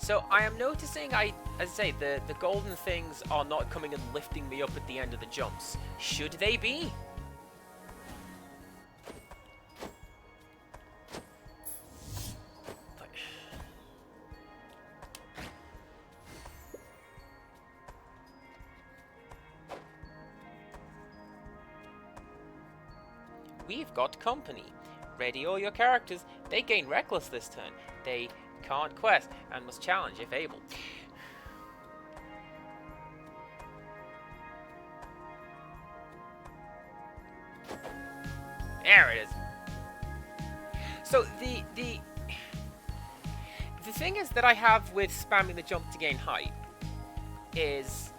So I am noticing, as I say, the golden things are not coming and lifting me up at the end of the jumps. Should they be? We've got company. Ready all your characters. They gain reckless this turn. They can't quest and must challenge if able. There it is. So the thing is that I have with spamming the jump to gain height is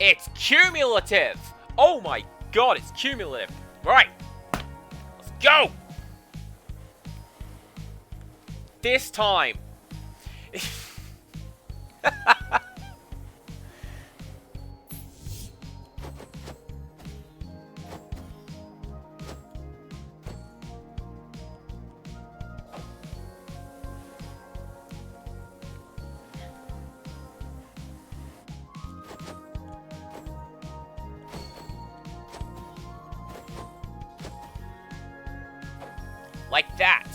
it's cumulative. Oh my god, it's cumulative. Right. Let's go. This time. Like that.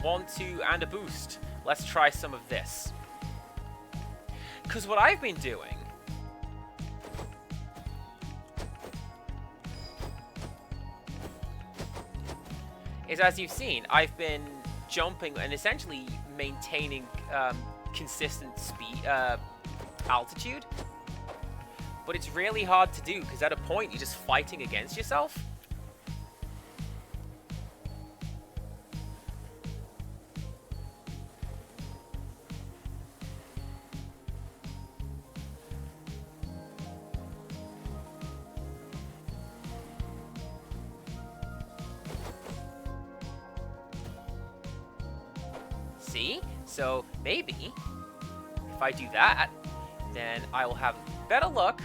1, 2, and a boost. Let's try some of this. Because what I've been doing is, as you've seen, I've been jumping and essentially maintaining consistent speed, altitude. But it's really hard to do because at a point you're just fighting against yourself. See? So maybe if I do that, then I will have better luck.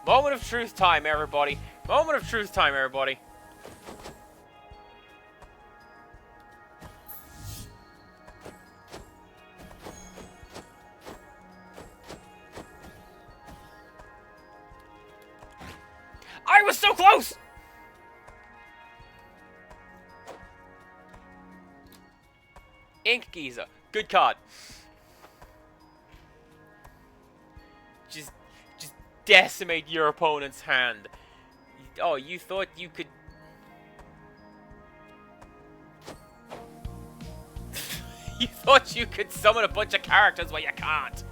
Moment of truth time, everybody. Moment of truth time, everybody. I was so close! Ink Geezer. Good card. Just decimate your opponent's hand. Oh, you thought you could... You thought you could summon a bunch of characters, but you can't.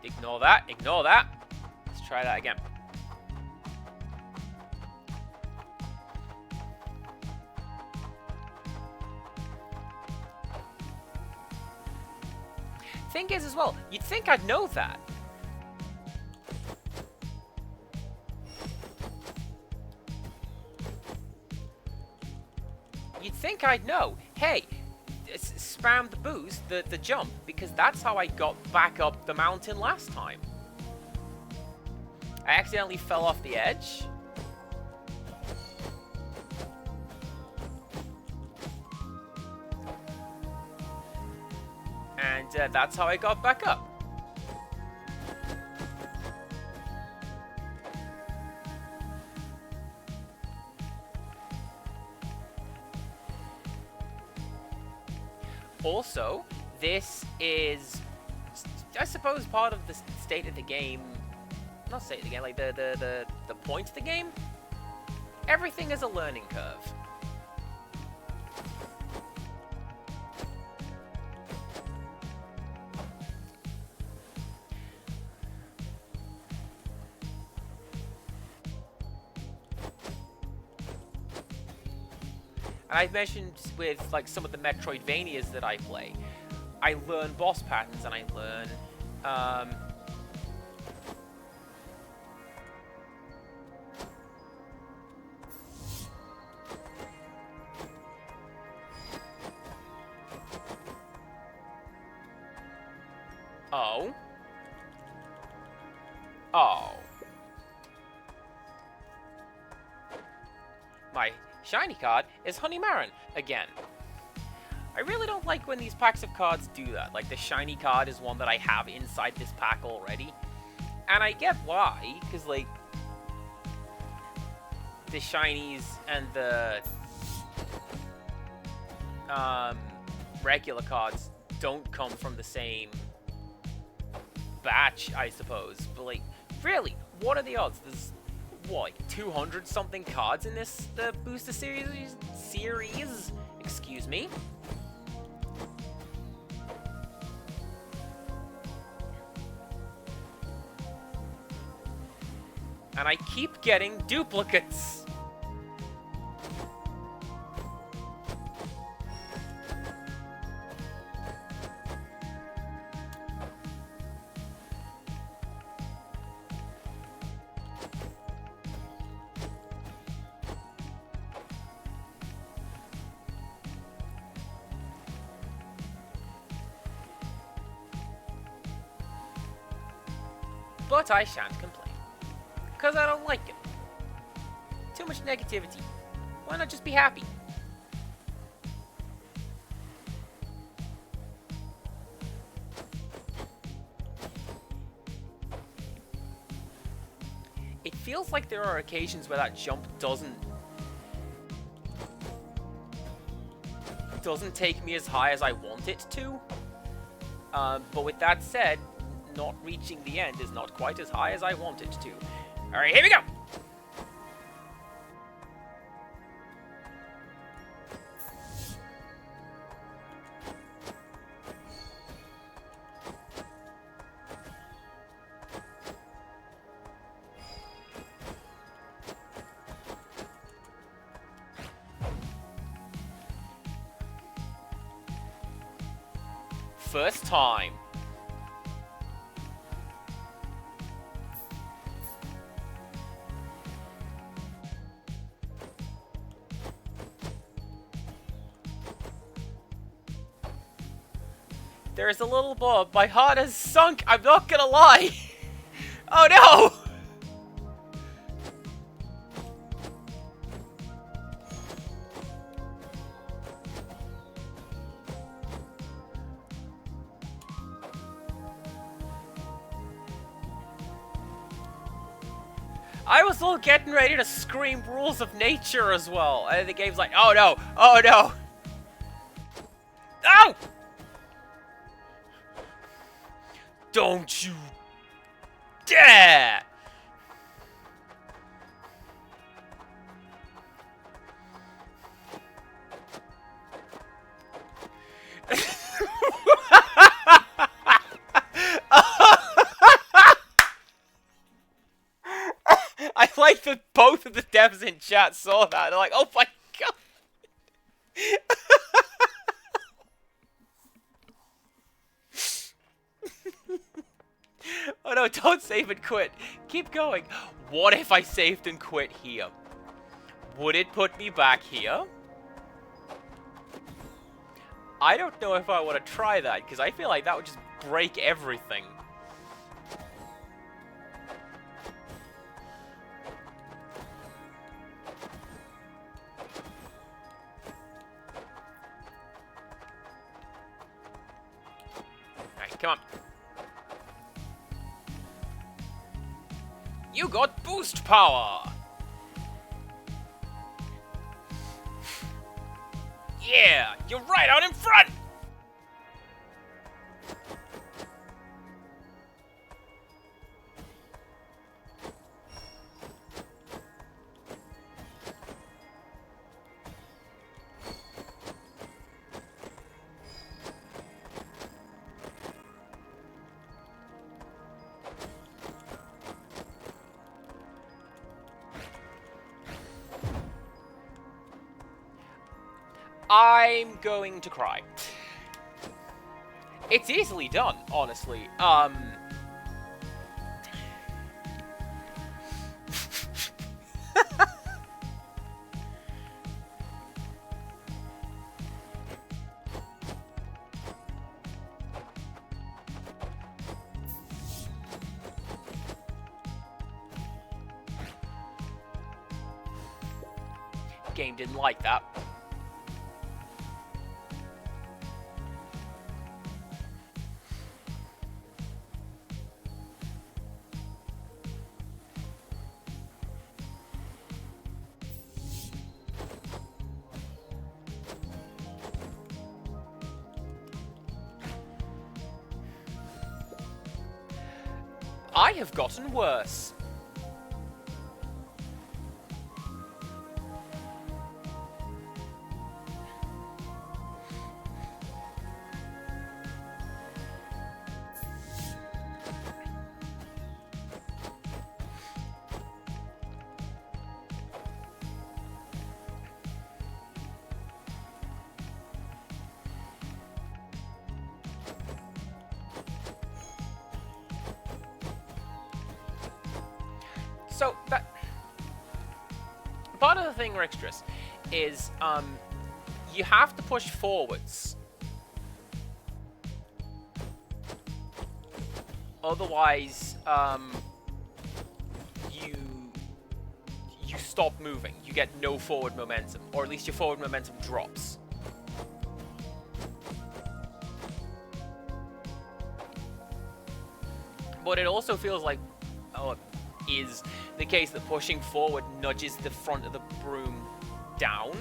Ignore that. Ignore that. Let's try that again. Thing is, as well, you'd think I'd know that. You'd think I'd know. Hey, spam the boost, the jump, because that's how I got back up the mountain last time. I accidentally fell off the edge. And that's how I got back up. Also, this is, I suppose, part of the state of the game. Not state of the game, like the point of the game. Everything is a learning curve. And I've mentioned with like some of the Metroidvanias that I play, I learn boss patterns and I learn Oh. Oh. My shiny card is Honey Marin again. I really don't like when these packs of cards do that. Like, the shiny card is one that I have inside this pack already. And I get why, because, like, the shinies and the regular cards don't come from the same batch, I suppose. But, like, really, what are the odds? There's, what, like 200 something cards in this booster series? Excuse me. And I keep getting duplicates. But I shan't complain. Because I don't like it. Too much negativity. Why not just be happy? It feels like there are occasions where that jump doesn't take me as high as I want it to. But with that said, not reaching the end is not quite as high as I want it to. Alright, here we go! First time. There's a little bob. My heart has sunk. I'm not gonna lie. Oh no! I was all getting ready to scream rules of nature as well. And the game's like, oh no, oh no. Ow! Don't you dare! I like that both of the devs in chat saw that. They're like, oh my god. Oh no, don't save and quit. Keep going. What if I saved and quit here? Would it put me back here? I don't know if I want to try that, because I feel like that would just break everything. Alright, come on. You got boost power! Yeah, you're right out in front! I'm going to cry. It's easily done, honestly. Game didn't like that. I have gotten worse. So that part of the thing, Rextras, is you have to push forwards. Otherwise, you stop moving. You get no forward momentum, or at least your forward momentum drops. But it also feels like, is the case that pushing forward nudges the front of the broom down.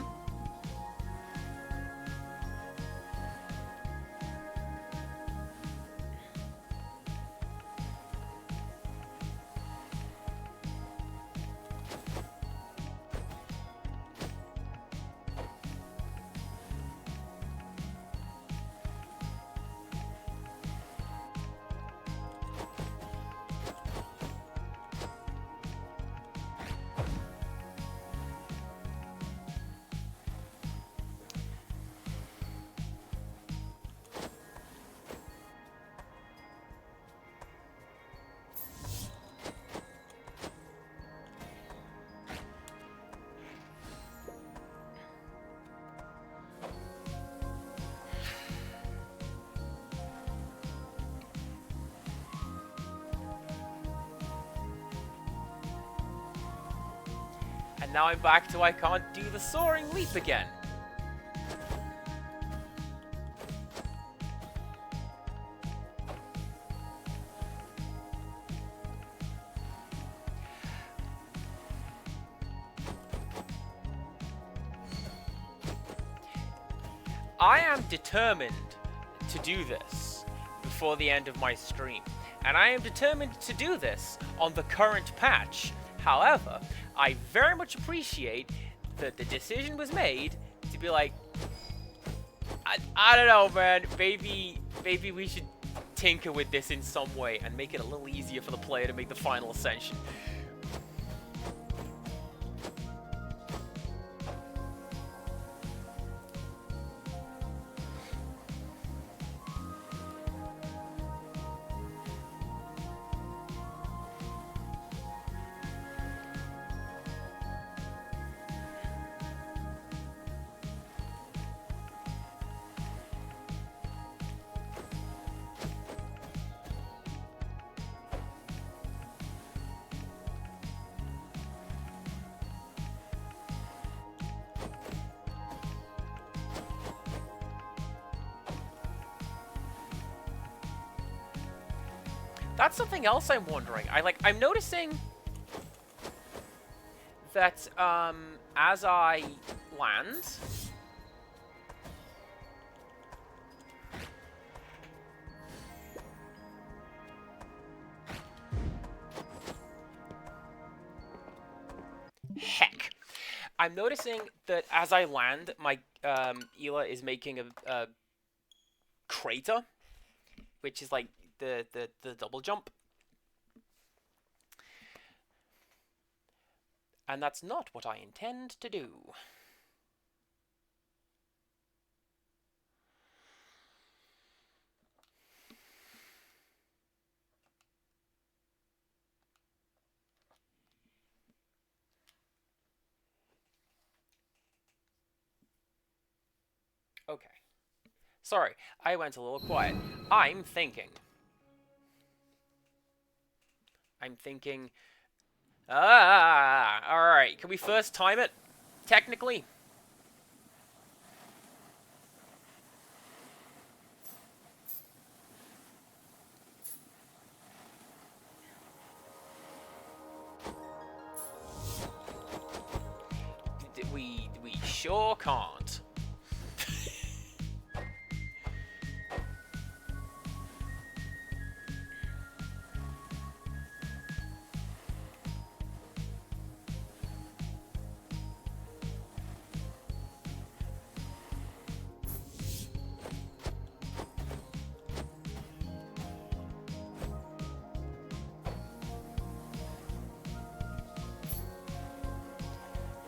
And now I'm back to I can't do the soaring leap again. I am determined to do this before the end of my stream. And I am determined to do this on the current patch. However, I very much appreciate that the decision was made to be like, I don't know, man, maybe we should tinker with this in some way and make it a little easier for the player to make the final ascension. That's something else I'm wondering. I'm noticing that as I land, heck, I'm noticing that as I land, my Ela is making a crater, which is like the double jump. And that's not what I intend to do. Okay. Sorry, I went a little quiet. I'm thinking. Alright. Can we first time it? Technically. We sure can't.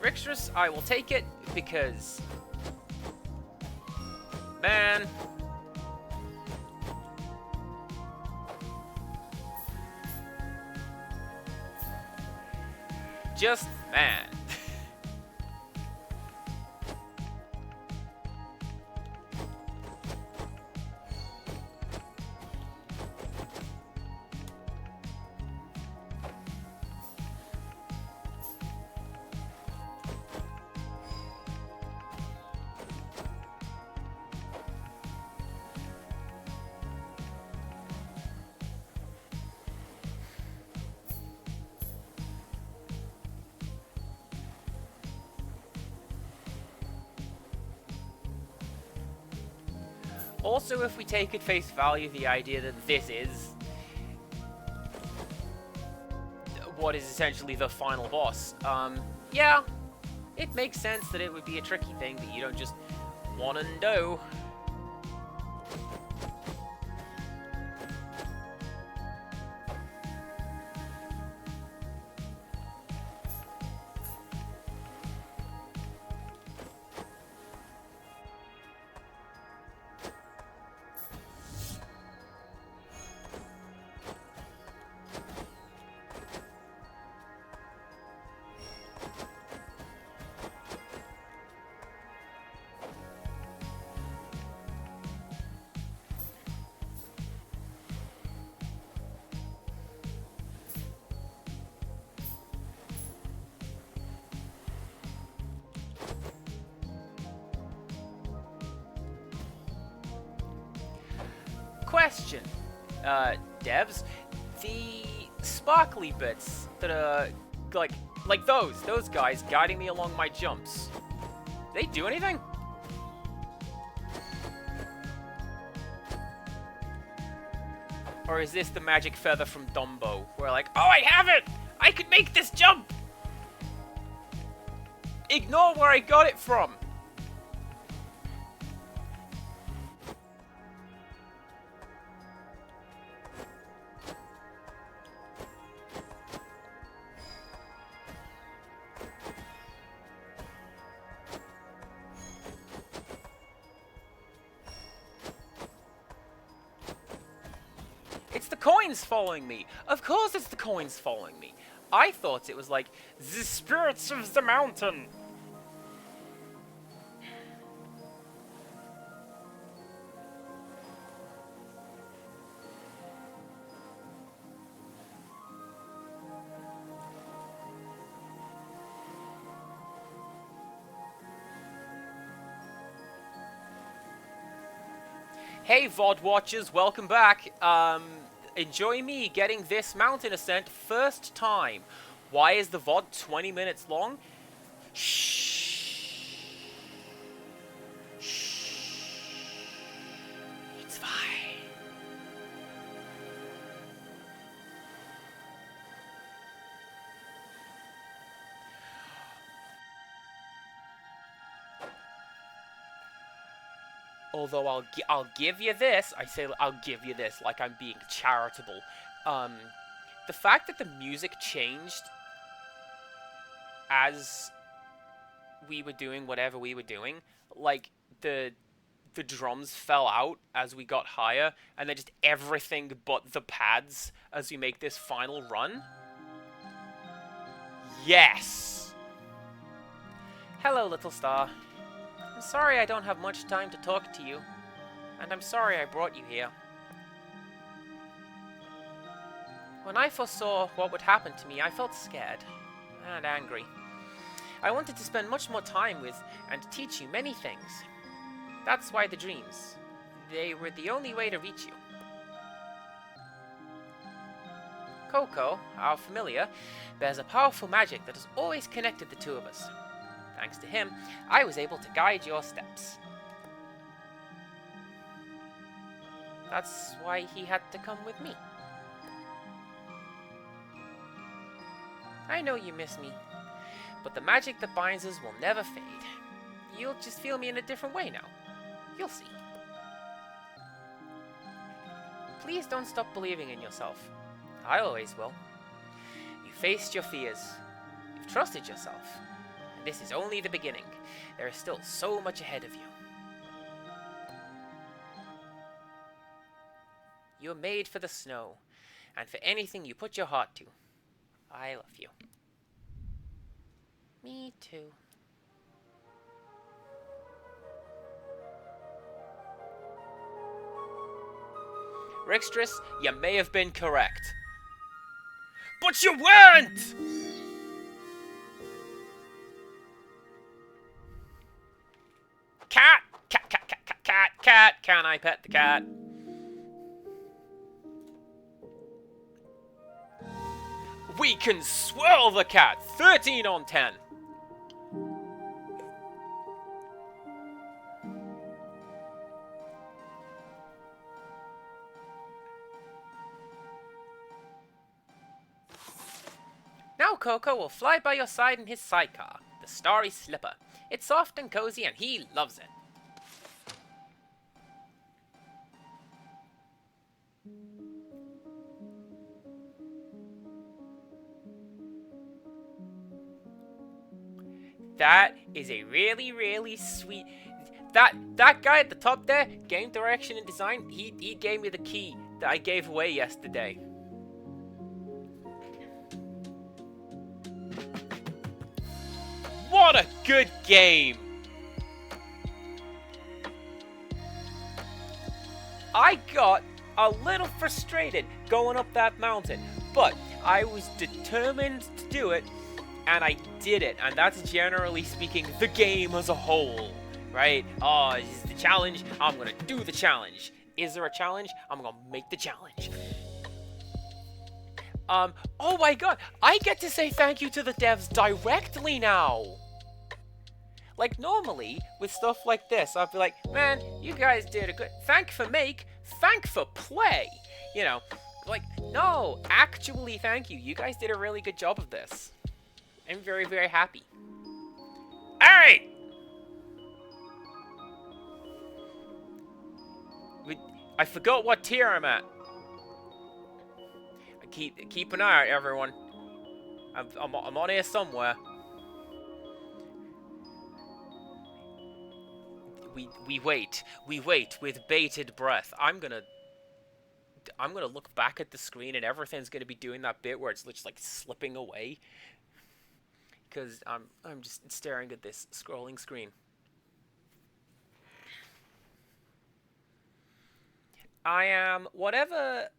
Rixtrus, I will take it because... Man... Just man. Also, if we take at face value the idea that this is what is essentially the final boss, yeah, it makes sense that it would be a tricky thing that you don't just want to know. Question, devs, the sparkly bits that are like those guys guiding me along my jumps, they do anything? Or is this the magic feather from Dumbo, where like, oh, I have it! I could make this jump! Ignore where I got it from! It's the coins following me! Of course it's the coins following me! I thought it was like, the spirits of the mountain! Hey VOD watchers, welcome back. Enjoy me getting this mountain ascent first time. Why is the VOD 20 minutes long? Shh. Shh. It's fine. Although I'll give you this. I say I'll give you this like I'm being charitable. The fact that the music changed as we were doing whatever we were doing, like the drums fell out as we got higher, and then just everything but the pads as we make this final run. Yes! Hello, little star. I'm sorry I don't have much time to talk to you, and I'm sorry I brought you here. When I foresaw what would happen to me, I felt scared and angry. I wanted to spend much more time with and teach you many things. That's why the dreams. They were the only way to reach you. Coco, our familiar, bears a powerful magic that has always connected the two of us. Thanks to him, I was able to guide your steps. That's why he had to come with me. I know you miss me, but the magic that binds us will never fade. You'll just feel me in a different way now. You'll see. Please don't stop believing in yourself. I always will. You faced your fears. You've trusted yourself. And this is only the beginning. There is still so much ahead of you. You're made for the snow, and for anything you put your heart to. I love you. Me too. Rixtress, you may have been correct. But you weren't! Cat! Cat, cat, cat, cat, cat, cat! Can I pet the cat? We can swirl the cat! 13 on 10. Now Coco will fly by your side in his sidecar, the Starry Slipper. It's soft and cozy and he loves it. That is a really, really sweet... That guy at the top there, game direction and design, he gave me the key that I gave away yesterday. What a good game! I got a little frustrated going up that mountain, but I was determined to do it, and I did it, and that's generally speaking the game as a whole, right? Oh, is the challenge? I'm gonna do the challenge. Is there a challenge? I'm gonna make the challenge. Oh my god, I get to say thank you to the devs directly now! Like, normally, with stuff like this, I'd be like, man, you guys did a good... Thank for make, thank for play! You know, like, no, actually thank you. You guys did a really good job of this. I'm very, very happy. Alright! I forgot what tier I'm at. Keep an eye out, everyone. I'm on here somewhere. We wait with bated breath. I'm gonna look back at the screen and everything's gonna be doing that bit where it's just like slipping away. Because I'm just staring at this scrolling screen. I am whatever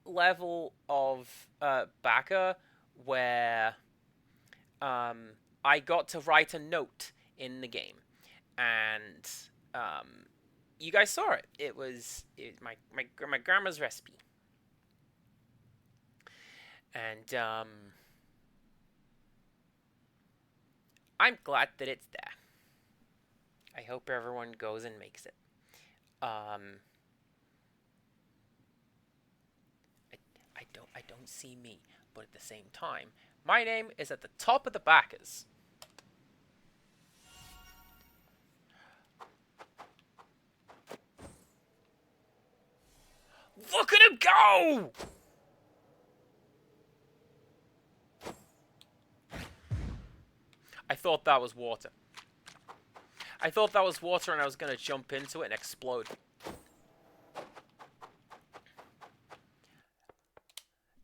level of backer where I got to write a note in the game, and you guys saw it. It was my grandma's recipe, and I'm glad that it's there. I hope everyone goes and makes it. I don't see me, but at the same time, my name is at the top of the backers. Look at him go! I thought that was water. I thought that was water and I was going to jump into it and explode.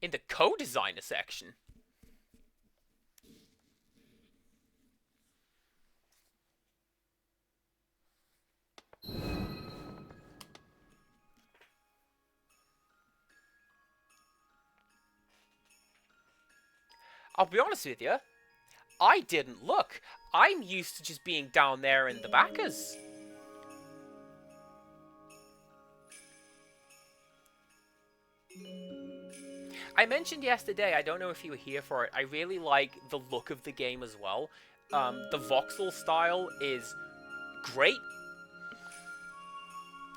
In the co-designer section. I'll be honest with you, I didn't look. I'm used to just being down there in the backers. I mentioned yesterday, I don't know if you were here for it, I really like the look of the game as well. The voxel style is great.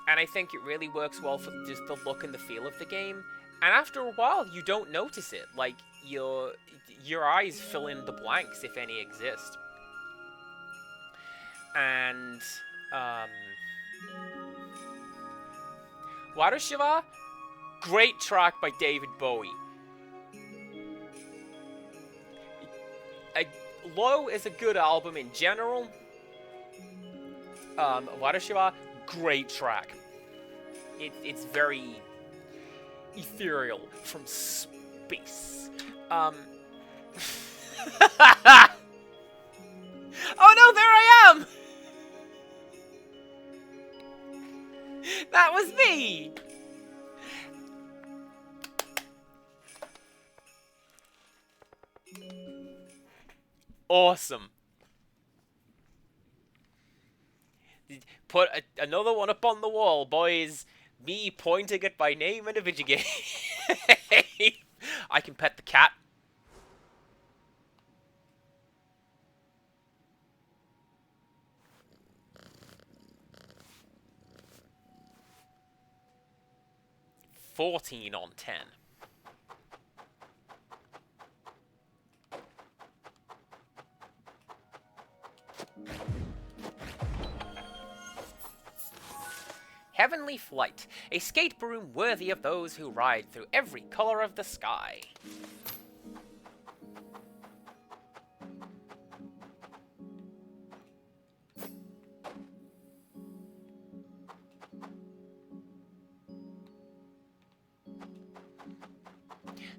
And I think it really works well for just the look and the feel of the game. And after a while, you don't notice it. Like, your eyes fill in the blanks, if any exist. And, Warushava, great track by David Bowie. Low is a good album in general. Warashiwa, great track. It's very ethereal from space. Oh no, there I am! That was me! Awesome. Put another one up on the wall, boys. Me pointing at my name in a video game. I can pet the cat. $14 on 10. Heavenly Flight, a skate broom worthy of those who ride through every color of the sky.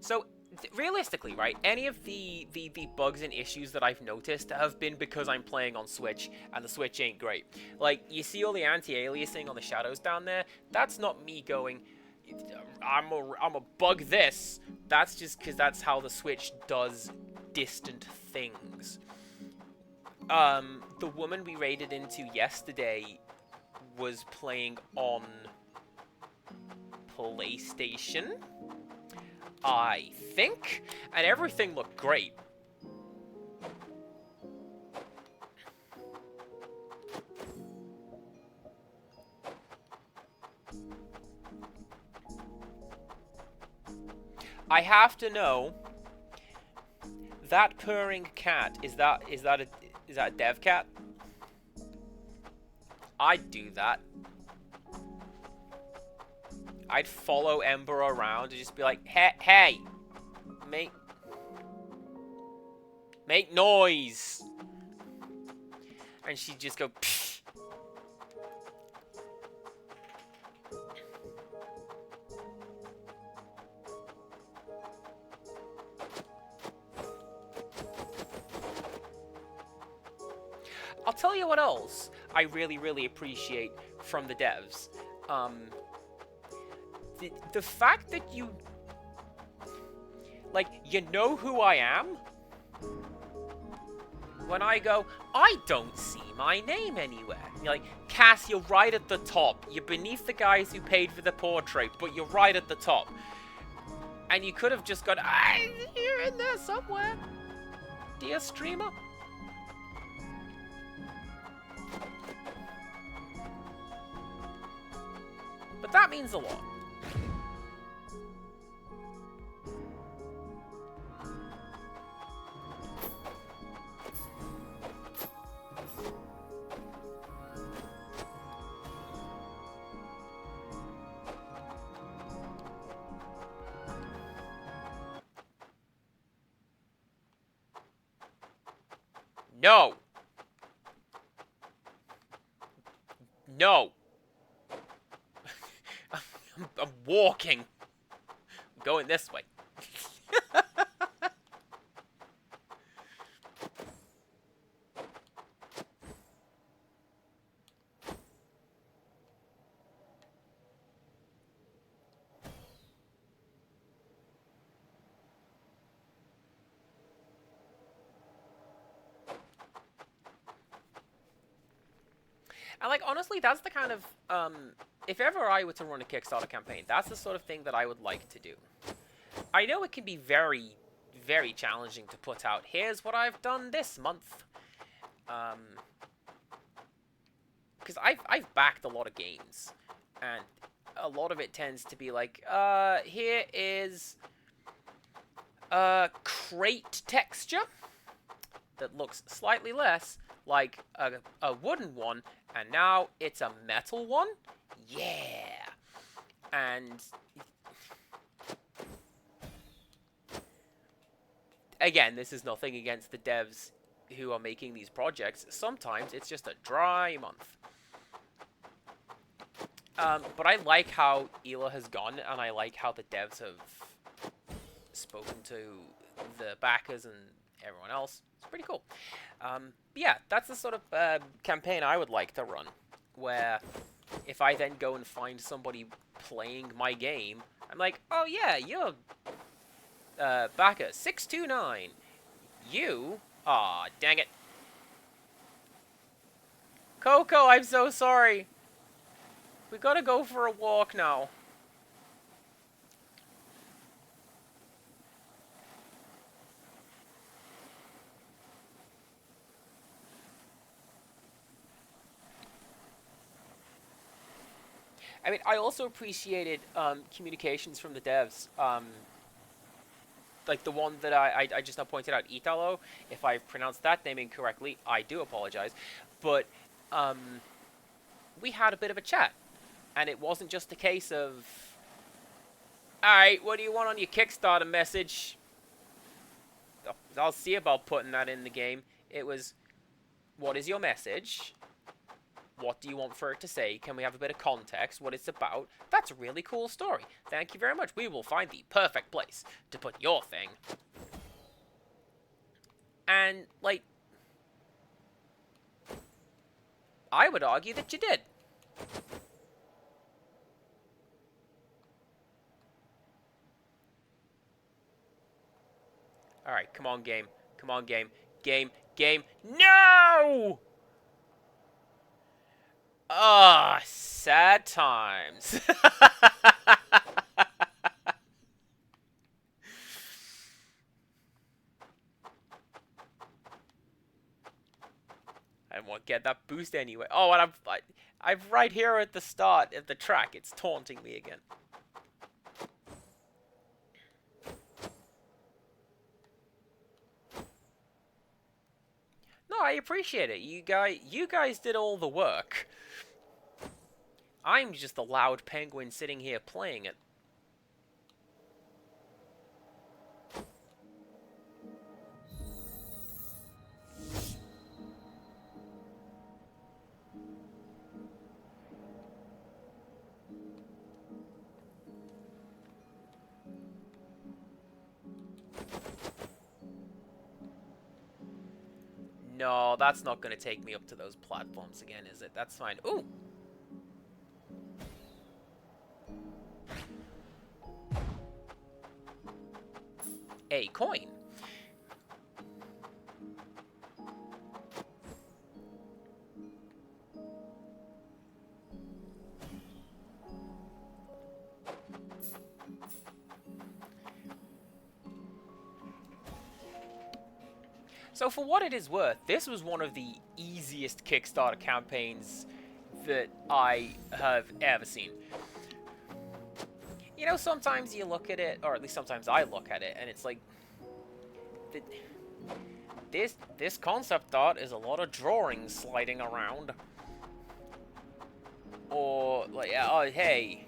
So, realistically, right, any of the bugs and issues that I've noticed have been because I'm playing on Switch, and the Switch ain't great. Like, you see all the anti-aliasing on the shadows down there? That's not me going, I'm a bug this. That's just because that's how the Switch does distant things. The woman we raided into yesterday was playing on PlayStation, I think, and everything looked great. I have to know, that purring cat, is that a dev cat? I'd do that. I'd follow Ember around and just be like, hey, make noise. And she'd just go, pfft. I'll tell you what else I really, really appreciate from the devs. The fact that you know who I am? When I go, I don't see my name anywhere. You're like, Cass, you're right at the top. You're beneath the guys who paid for the portrait, but you're right at the top. And you could have just gone, you're in there somewhere, dear streamer. But that means a lot. No. No. I'm walking. I'm going this way. And, like, honestly, that's the kind of, if ever I were to run a Kickstarter campaign, that's the sort of thing that I would like to do. I know it can be very, very challenging to put out, here's what I've done this month. Because I've backed a lot of games, and a lot of it tends to be like, here is a crate texture that looks slightly less like a wooden one, and now it's a metal one? Yeah! And again, this is nothing against the devs who are making these projects, sometimes it's just a dry month. But I like how ELA has gone, and I like how the devs have spoken to the backers and everyone else. It's pretty cool. But yeah, that's the sort of campaign I would like to run, where if I then go and find somebody playing my game, I'm like, oh yeah, you're backer 629. You? Aw, dang it. Coco, I'm so sorry. We gotta go for a walk now. I mean, I also appreciated communications from the devs. Like the one that I just now pointed out, Italo. If I pronounced that name incorrectly, I do apologize. But we had a bit of a chat. And it wasn't just a case of, alright, what do you want on your Kickstarter message? I'll see about putting that in the game. It was, what is your message? What do you want for it to say? Can we have a bit of context? What it's about? That's a really cool story. Thank you very much. We will find the perfect place to put your thing. And, like, I would argue that you did. Alright, come on, game. Come on, game. Game. No! Ah, sad times. I won't get that boost anyway. Oh, and I'm right here at the start of the track. It's taunting me again. No, I appreciate it. You guys did all the work. I'm just the loud penguin sitting here playing it. No, that's not going to take me up to those platforms again, is it? That's fine. Ooh! A coin. So for what it is worth, this was one of the easiest Kickstarter campaigns that I have ever seen. You know, sometimes you look at it, or at least sometimes I look at it, and it's like, this concept art is a lot of drawings sliding around. Or, like, oh, hey,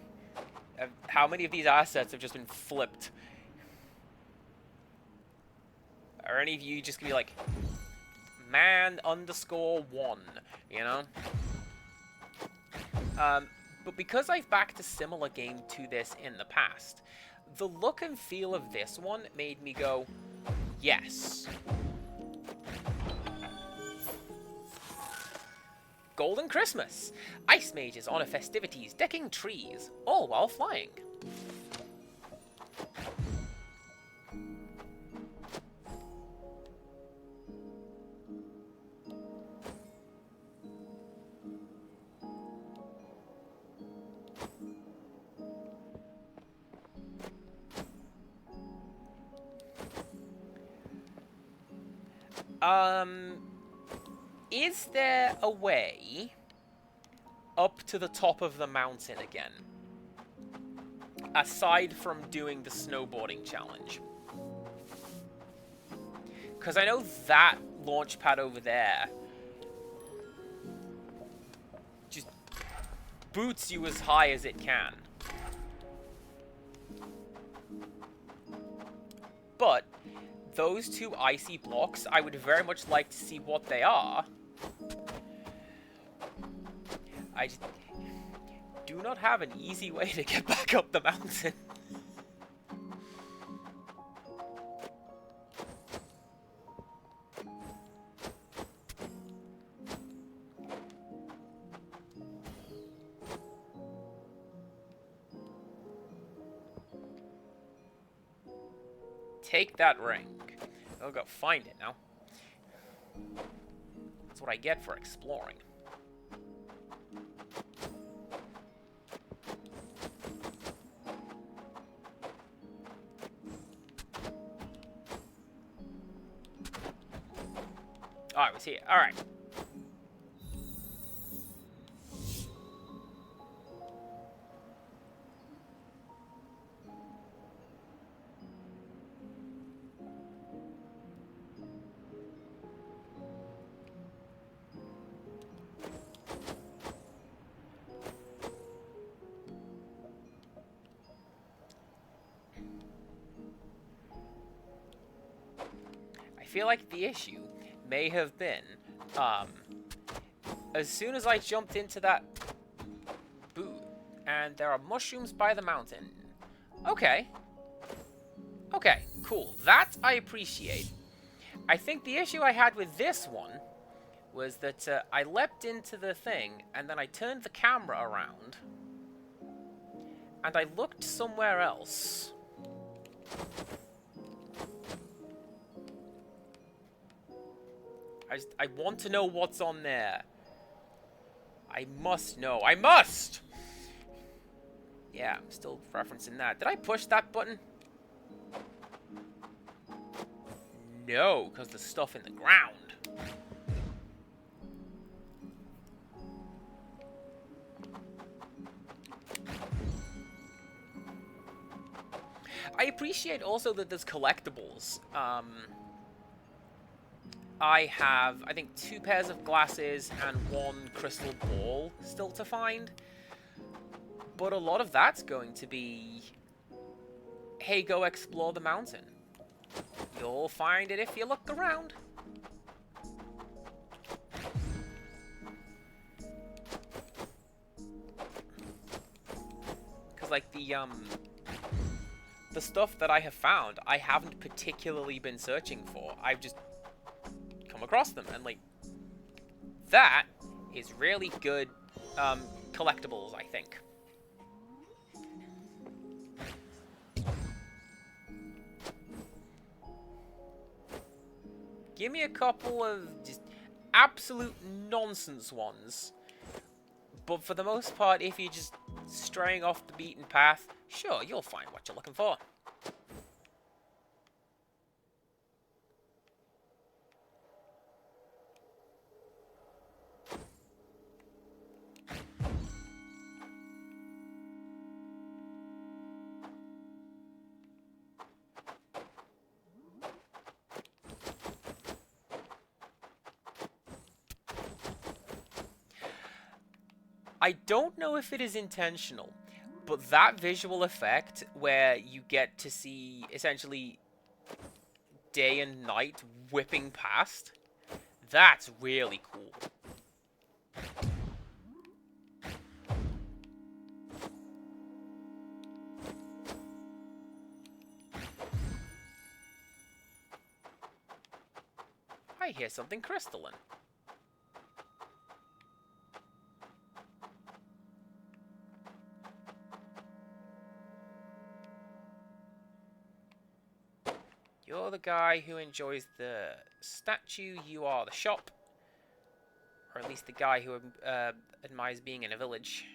how many of these assets have just been flipped? Are any of you just gonna be like, man_1, you know? But because I've backed a similar game to this in the past, the look and feel of this one made me go, yes. Golden Christmas! Ice mages honor festivities, decking trees, all while flying. Is there a way up to the top of the mountain again? Aside from doing the snowboarding challenge. Because I know that launch pad over there just boots you as high as it can. But those two icy blocks, I would very much like to see what they are. I just do not have an easy way to get back up the mountain. Take that ring. I'll go find it now. That's what I get for exploring. Oh, it was here. Alright. I feel like the issue may have been, as soon as I jumped into that booth, and there are mushrooms by the mountain. Okay. Okay, cool. That I appreciate. I think the issue I had with this one was that I leapt into the thing, and then I turned the camera around, and I looked somewhere else. I want to know what's on there. I must know. I must! Yeah, I'm still referencing that. Did I push that button? No, because there's stuff in the ground. I appreciate also that there's collectibles. I have, I think, 2 pairs of glasses and 1 crystal ball still to find. But a lot of that's going to be, hey, go explore the mountain. You'll find it if you look around. Because, like, the stuff that I have found, I haven't particularly been searching for. I've just come across them, and, like, that is really good collectibles, I think. Give me a couple of just absolute nonsense ones. But for the most part, if you're just straying off the beaten path, sure, you'll find what you're looking for. I don't know if it is intentional, but that visual effect where you get to see essentially day and night whipping past, that's really cool. I hear something crystalline. You're the guy who enjoys the statue, you are the shop. Or at least the guy who admires being in a village.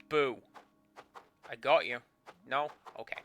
Boo. I got you. No? Okay.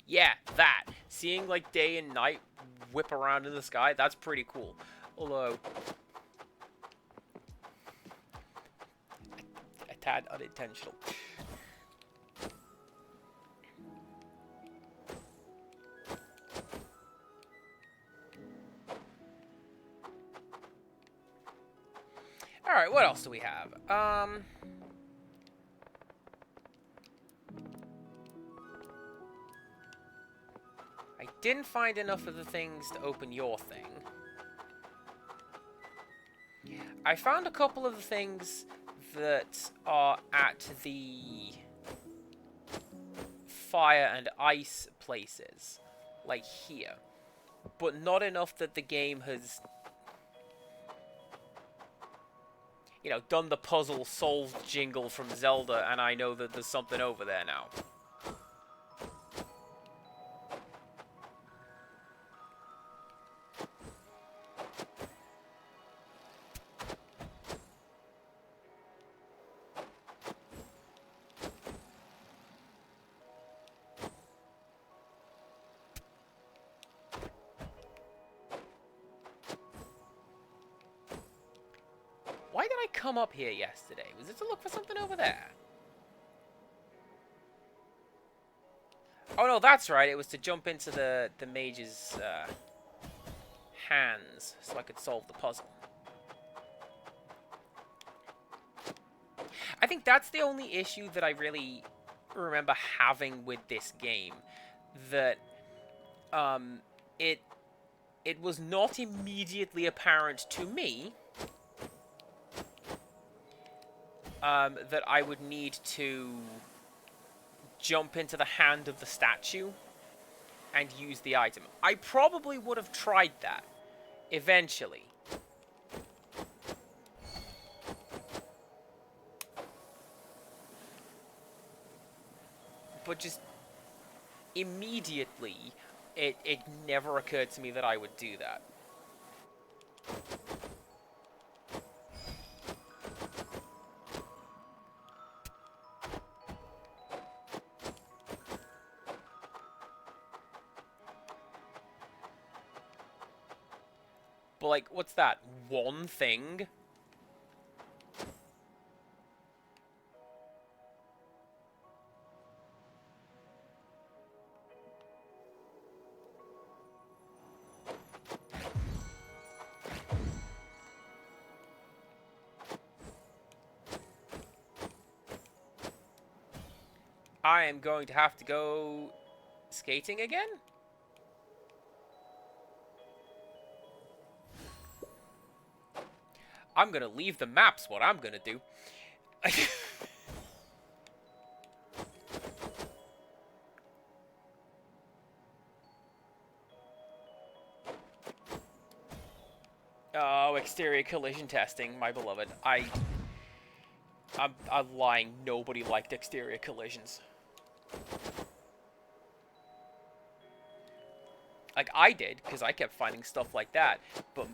Yeah, that. Seeing, like, day and night whip around in the sky, that's pretty cool. Although, a tad unintentional. Alright, what else do we have? I didn't find enough of the things to open your thing. I found a couple of the things that are at the fire and ice places, like here, but not enough that the game has, you know, done the puzzle solved jingle from Zelda, and I know that there's something over there now. Why did I come up here yesterday? Was it to look for something over there? Oh no, that's right. It was to jump into the mage's hands so I could solve the puzzle. I think that's the only issue that I really remember having with this game. That it was not immediately apparent to me that I would need to jump into the hand of the statue and use the item. I probably would have tried that eventually. But just immediately, it never occurred to me that I would do that. But, like, what's that? One thing? I am going to have to go skating again? I'm gonna leave the maps what I'm gonna do. Oh, exterior collision testing, my beloved. I'm lying. Nobody liked exterior collisions. Like, I did, because I kept finding stuff like that. But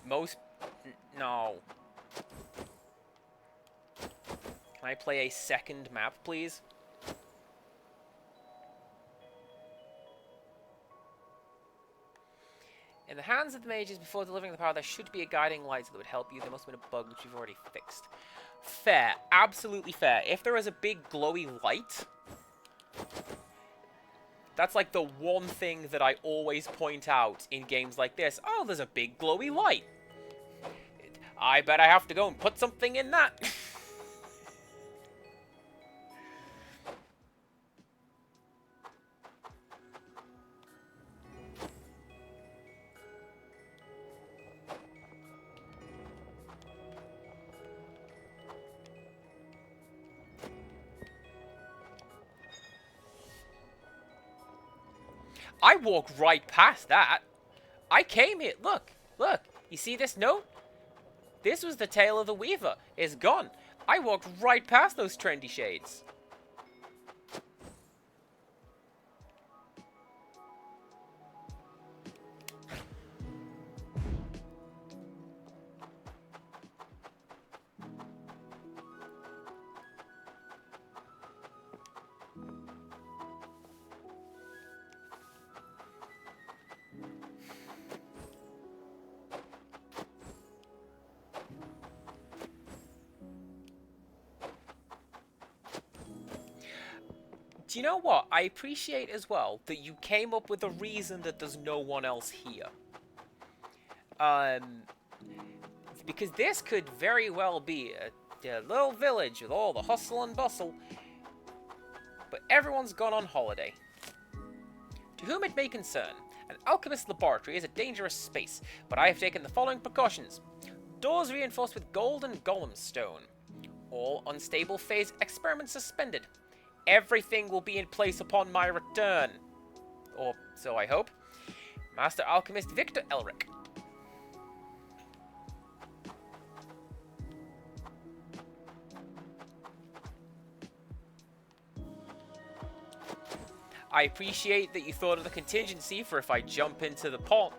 most... No. Can I play a second map, please? In the hands of the mages, before delivering the power, there should be a guiding light that would help you. There must have been a bug which you've already fixed. Fair. Absolutely fair. If there is a big glowy light... That's like the one thing that I always point out in games like this. Oh, there's a big glowy light. I bet I have to go and put something in that. I walked right past that. I came here. Look, look. You see this note? This was the tail of the Weaver. It's gone. I walked right past those trendy shades. Do you know what? I appreciate as well that you came up with a reason that there's no one else here. Because this could very well be a little village with all the hustle and bustle, but everyone's gone on holiday. To whom it may concern, an alchemist's laboratory is a dangerous space, but I have taken the following precautions. Doors reinforced with gold and golem stone. All unstable phase experiments suspended. Everything will be in place upon my return. Or so I hope. Master Alchemist Victor Elric. I appreciate that you thought of the contingency for if I jump into the pot.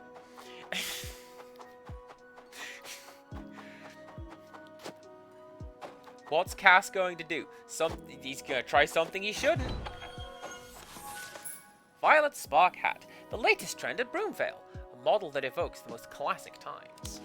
What's Cass going to do? He's going to try something he shouldn't. Violet Spark Hat, the latest trend at Broomvale, a model that evokes the most classic times.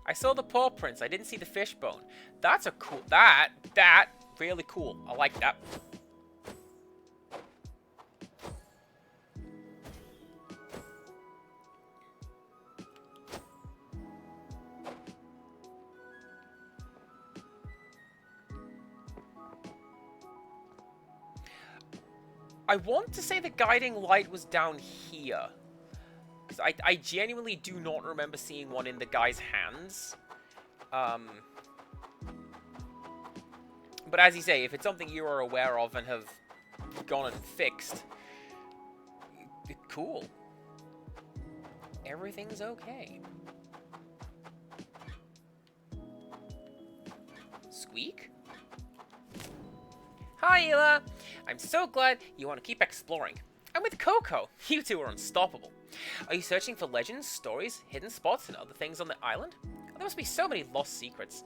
I saw the paw prints. I didn't see the fishbone. That's a cool... That really cool. I like that. I want to say the guiding light was down here. Because I genuinely do not remember seeing one in the guy's hands. But as you say, if it's something you are aware of and have gone and fixed, cool. Everything's okay. Squeak? Hi, Ela! I'm so glad you want to keep exploring. I'm with Coco. You two are unstoppable. Are you searching for legends, stories, hidden spots, and other things on the island? There must be so many lost secrets.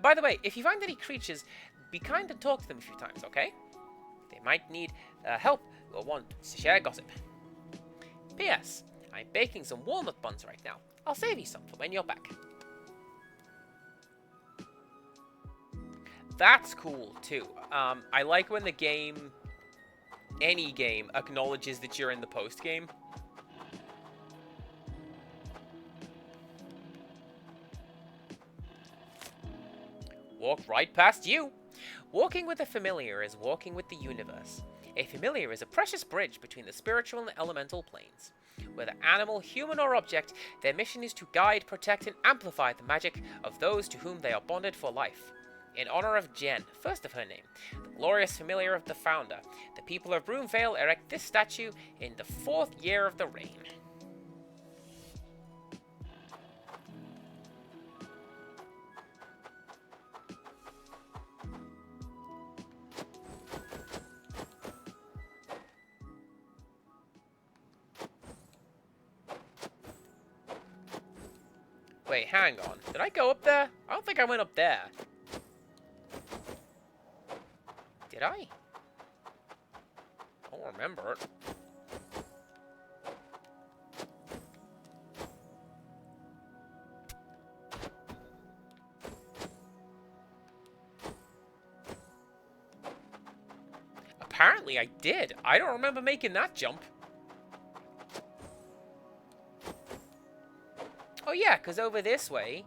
By the way, if you find any creatures, be kind to talk to them a few times, okay? They might need help or want to share gossip. P.S. I'm baking some walnut buns right now. I'll save you some for when you're back. That's cool, too. I like when the game, any game, acknowledges that you're in the post-game. Walk right past you. Walking with a familiar is walking with the universe. A familiar is a precious bridge between the spiritual and the elemental planes. Whether animal, human, or object, their mission is to guide, protect, and amplify the magic of those to whom they are bonded for life. In honor of Jen, first of her name, the glorious familiar of the founder, the people of Broomvale erect this statue in the 4th year of the reign. Wait, hang on. Did I go up there? I don't think I went up there. Did I? I don't remember it. Apparently I did. I don't remember making that jump. Oh yeah, because over this way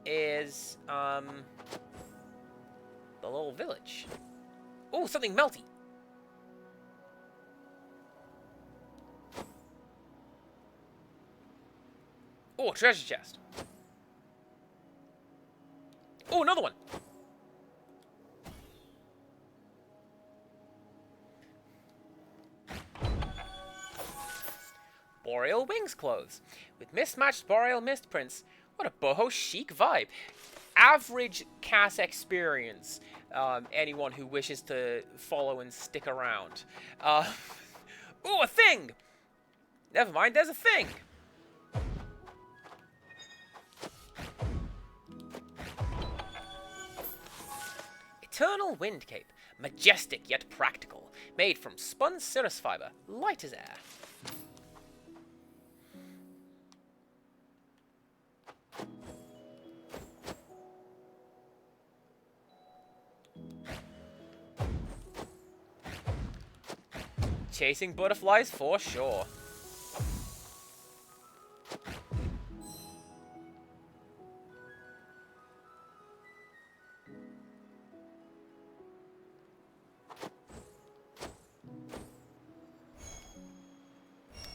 is, the little village. Oh, something melty. Oh, treasure chest. Oh, another one. Boreal Wings clothes. With mismatched Boreal Mist prints. What a boho chic vibe. Average Cass experience. Anyone who wishes to follow and stick around. Ooh, a thing! Never mind, there's a thing! Eternal Wind Cape. Majestic yet practical. Made from spun cirrus fiber. Light as air. Chasing butterflies for sure.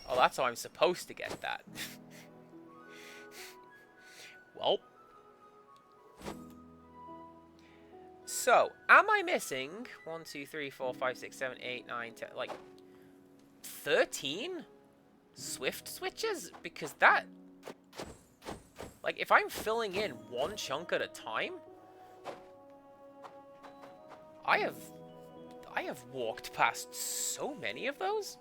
Oh, that's how I'm supposed to get that. Well. So, am I missing 1, 2, 3, 4, 5, 6, 7, 8, 9, 10, like 13 swift switches? Because that, like, if I'm filling in one chunk at a time, I have walked past so many of those.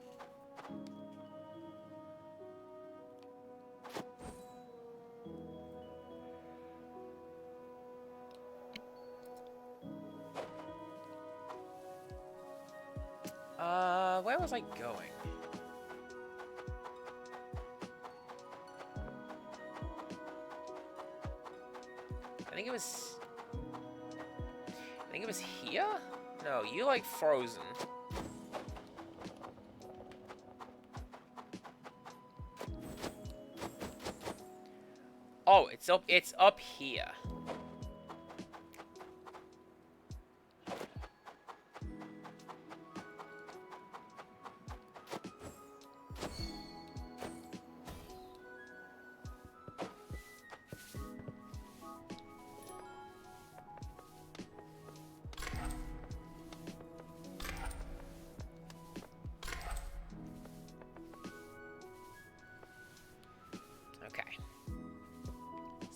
Where was I going? I think it was here? No, you like frozen. Oh, it's up here.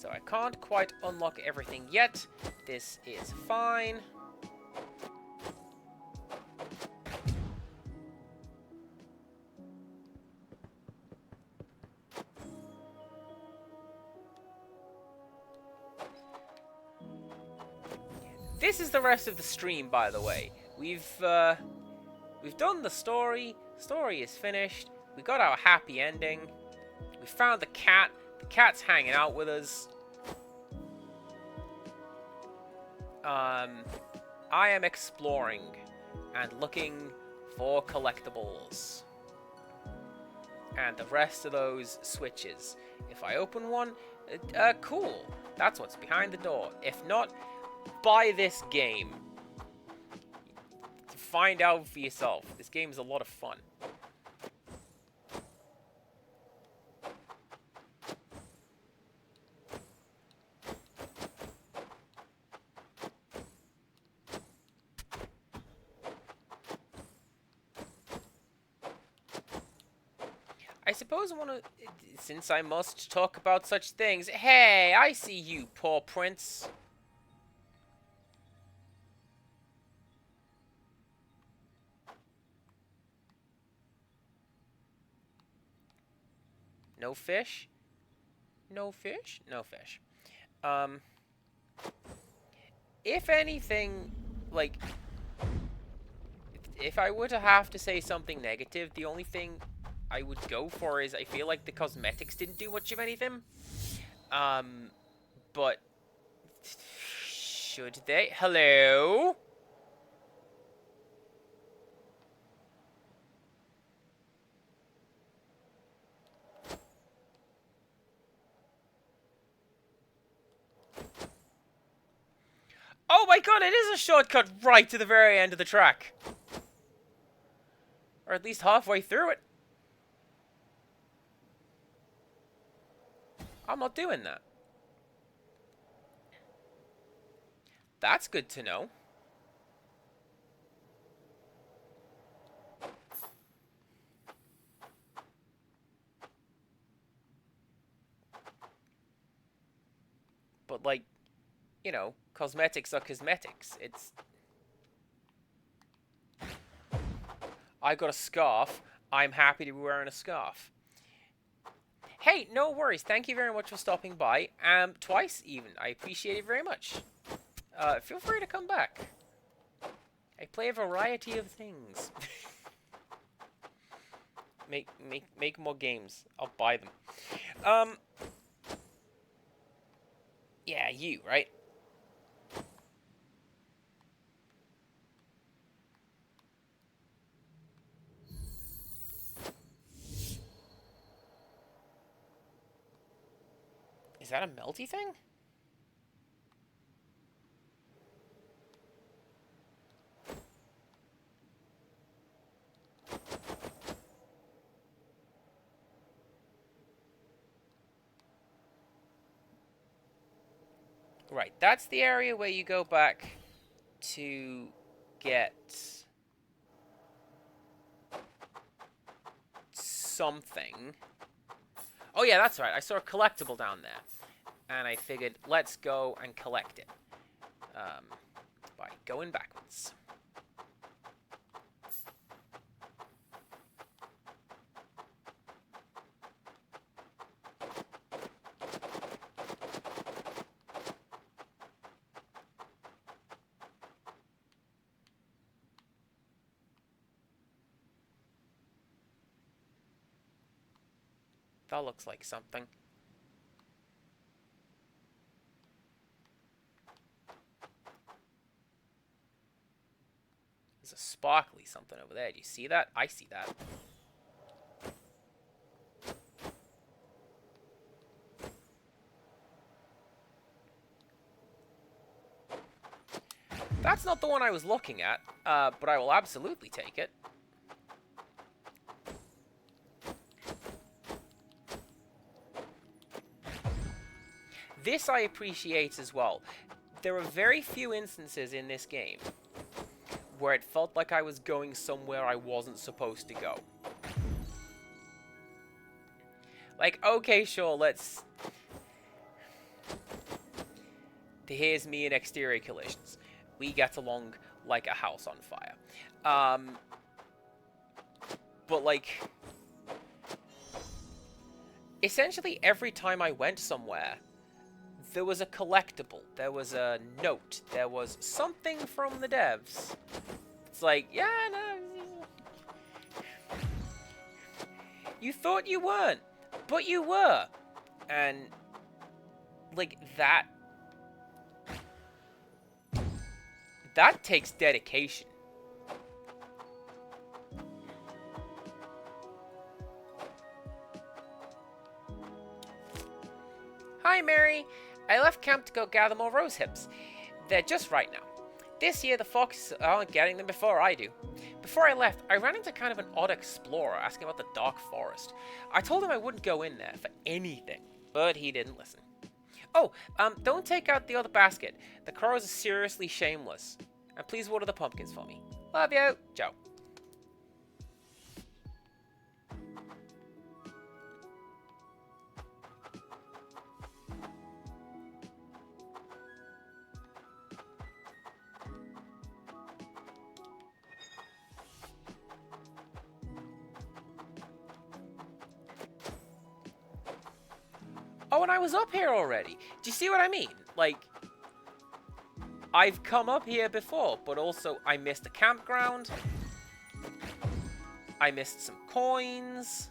So I can't quite unlock everything yet. This is fine. This is the rest of the stream, by the way. We've done the story. Story is finished. We got our happy ending. We found the cat. The cat's hanging out with us. I am exploring and looking for collectibles. And the rest of those switches. If I open one, cool. That's what's behind the door. If not, buy this game. To find out for yourself. This game is a lot of fun. I suppose since I must talk about such things. Hey, I see you, poor prince. No fish? No fish? No fish. If anything, like, if I were to have to say something negative, the only thing I would go for is I feel like the cosmetics didn't do much of anything. But should they? Hello? Oh my god, it is a shortcut right to the very end of the track. Or at least halfway through it. I'm not doing that. That's good to know. But, like, you know, cosmetics are cosmetics. It's... I got a scarf. I'm happy to be wearing a scarf. Hey, no worries. Thank you very much for stopping by. Twice, even. I appreciate it very much. Feel free to come back. I play a variety of things. make more games. I'll buy them. Yeah, you, right? Is that a melty thing? Right, that's the area where you go back to get something. Oh yeah, that's right. I saw a collectible down there. And I figured, let's go and collect it. By going backwards. That looks like something. There's a sparkly something over there. Do you see that? I see that. That's not the one I was looking at, but I will absolutely take it. This I appreciate as well. There are very few instances in this game where it felt like I was going somewhere I wasn't supposed to go. Like, okay, sure, let's... Here's me in exterior collisions. We get along like a house on fire. But, like... Essentially, every time I went somewhere, there was a collectible, there was a note, there was something from the devs. It's like, yeah, no... You thought you weren't, but you were. And, like, that takes dedication. Hi, Mary. I left camp to go gather more rose hips. They're just right now. This year, the foxes aren't getting them before I do. Before I left, I ran into kind of an odd explorer asking about the dark forest. I told him I wouldn't go in there for anything, but he didn't listen. Oh, don't take out the other basket. The crows are seriously shameless. And please water the pumpkins for me. Love you, Joe. Oh, and I was up here already. Do you see what I mean? Like, I've come up here before, but also I missed a campground. I missed some coins.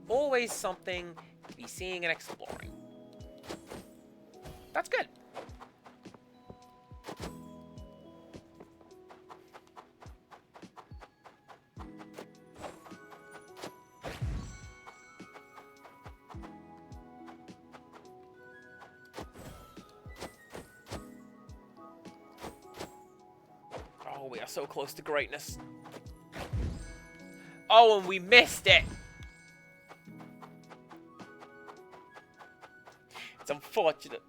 Always something to be seeing and exploring. That's good. Oh, we are so close to greatness. Oh, and we missed it. It's unfortunate.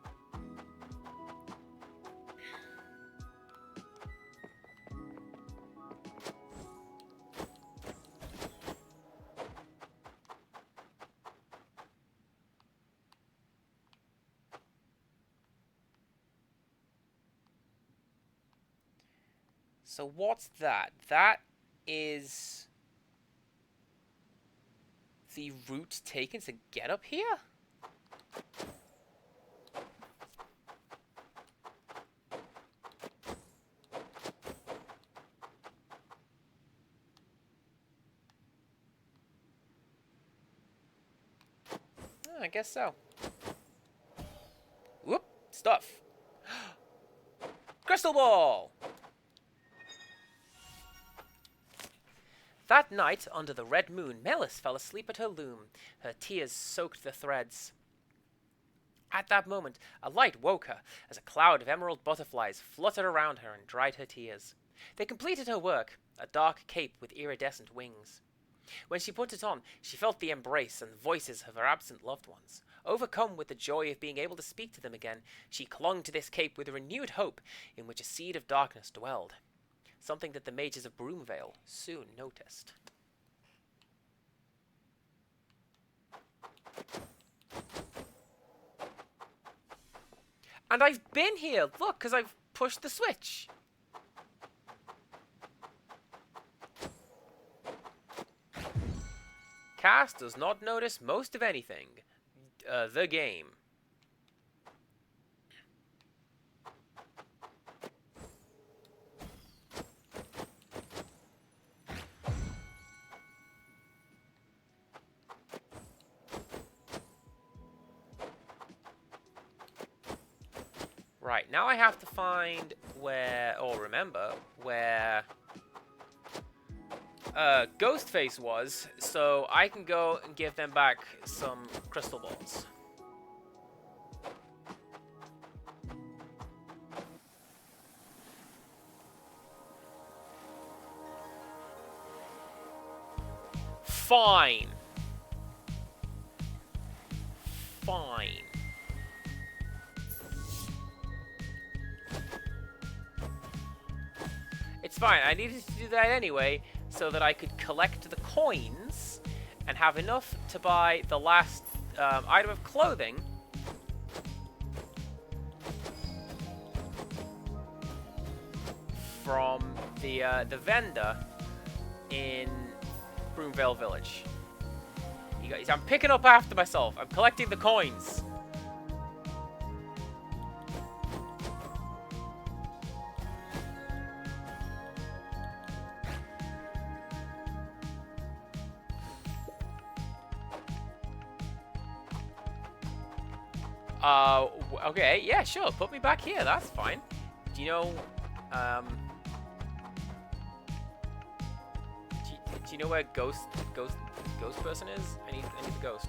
So what's that? That is the route taken to get up here? I guess so. Whoop! Stuff. Crystal ball! That night, under the red moon, Melis fell asleep at her loom. Her tears soaked the threads. At that moment, a light woke her, as a cloud of emerald butterflies fluttered around her and dried her tears. They completed her work, a dark cape with iridescent wings. When she put it on, she felt the embrace and voices of her absent loved ones. Overcome with the joy of being able to speak to them again, she clung to this cape with a renewed hope in which a seed of darkness dwelled. Something that the mages of Broomvale soon noticed. And I've been here, look, because I've pushed the switch. Cass does not notice most of anything. The game. Right, now I have to find where, or remember, where Ghostface was, so I can go and give them back some crystal balls. Fine. Fine. It's fine, I needed to do that anyway, so that I could collect the coins and have enough to buy the last item of clothing from the vendor in Broomvale Village. You guys, I'm picking up after myself. I'm collecting the coins. Okay, yeah, sure. Put me back here. That's fine. Do you know, do you know where ghost person is? I need the ghost.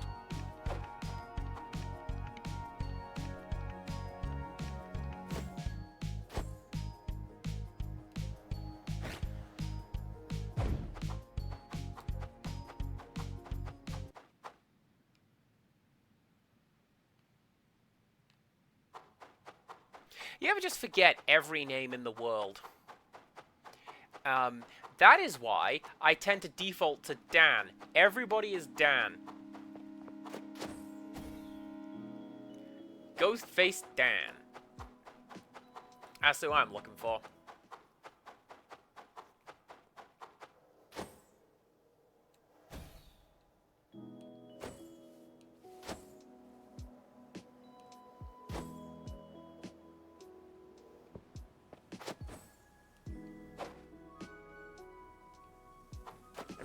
You ever just forget every name in the world? That is why I tend to default to Dan. Everybody is Dan. Ghostface Dan. That's who I'm looking for.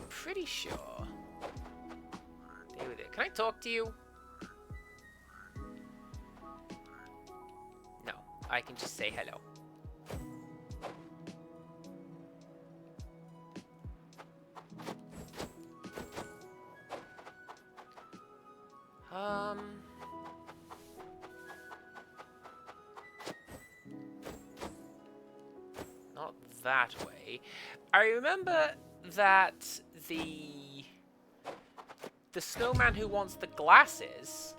Pretty sure. Can I talk to you? No, I can just say hello. Not that way. I remember that the snowman who wants the glasses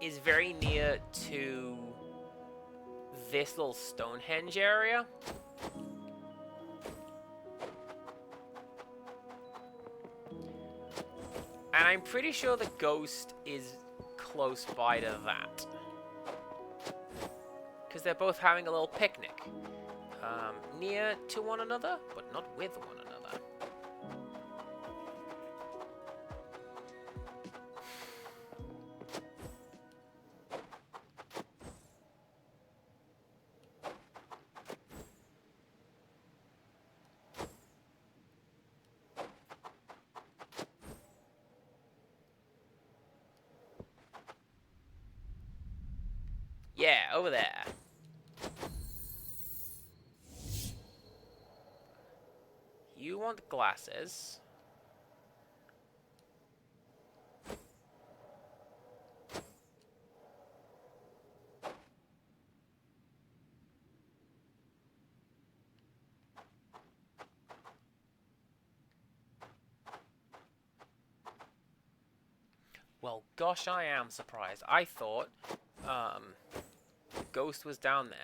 is very near to this little Stonehenge area. And I'm pretty sure the ghost is close by to that. Because they're both having a little picnic. Near to one another, but not with one another. Yeah, over there. You want glasses. Well, gosh, I am surprised. I thought, the ghost was down there.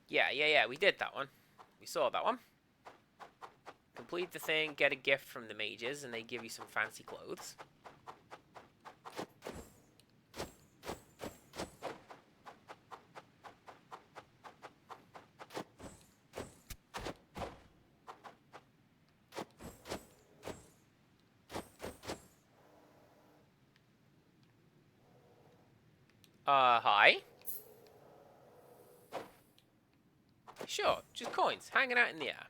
Yeah, we did that one. We saw that one. Complete the thing, get a gift from the mages, and they give you some fancy clothes. Hi? Sure, just coins, hanging out in the air.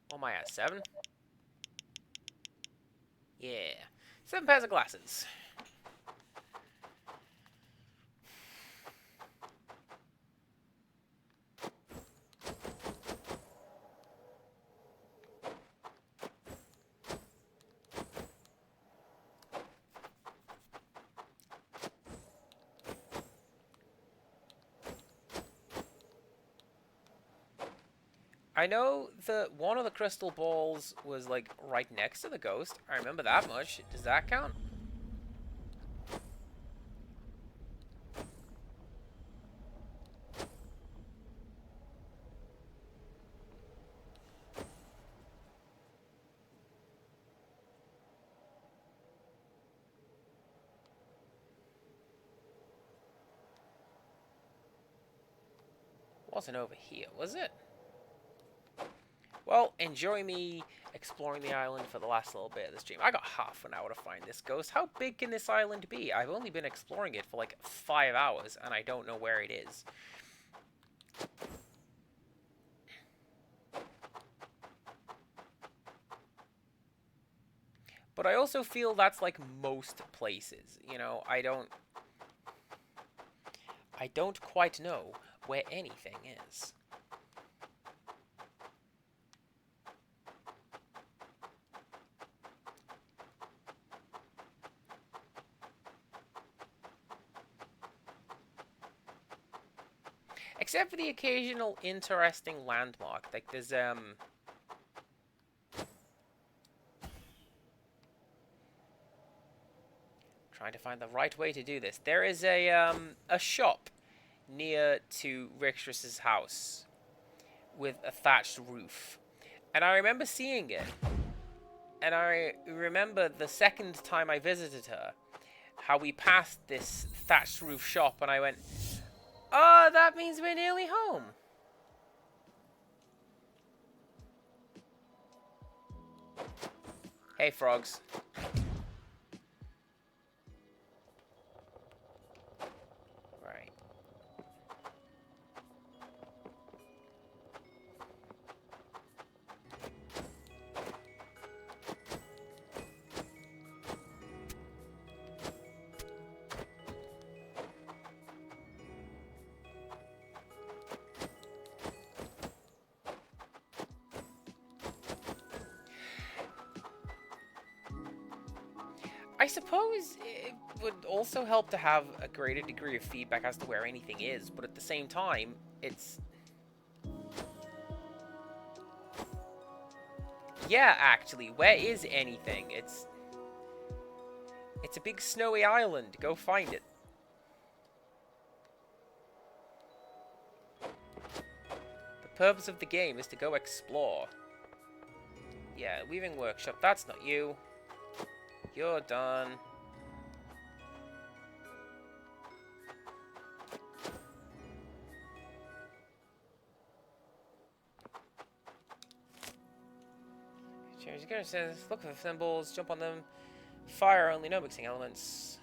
What am I at, 7? Yeah. 7 pairs of glasses. I know that one of the crystal balls was, like, right next to the ghost. I remember that much. Does that count? Wasn't over here, was it? Well, enjoy me exploring the island for the last little bit of the stream. I got half an hour to find this ghost. How big can this island be? I've only been exploring it for like 5 hours, and I don't know where it is. But I also feel that's like most places. You know, I don't quite know where anything is. Except for the occasional interesting landmark. Like there's trying to find the right way to do this. There is a shop near to Rixtras's house with a thatched roof. And I remember seeing it. And I remember the second time I visited her, how we passed this thatched roof shop, and I went, oh, that means we're nearly home. Hey, frogs. Right. I suppose it would also help to have a greater degree of feedback as to where anything is, but at the same time, it's... Yeah, actually, where is anything? It's a big snowy island. Go find it. The purpose of the game is to go explore. Yeah, Weaving Workshop, that's not you. You're done. Change the character says, look for the symbols, jump on them, Fire only, no mixing elements.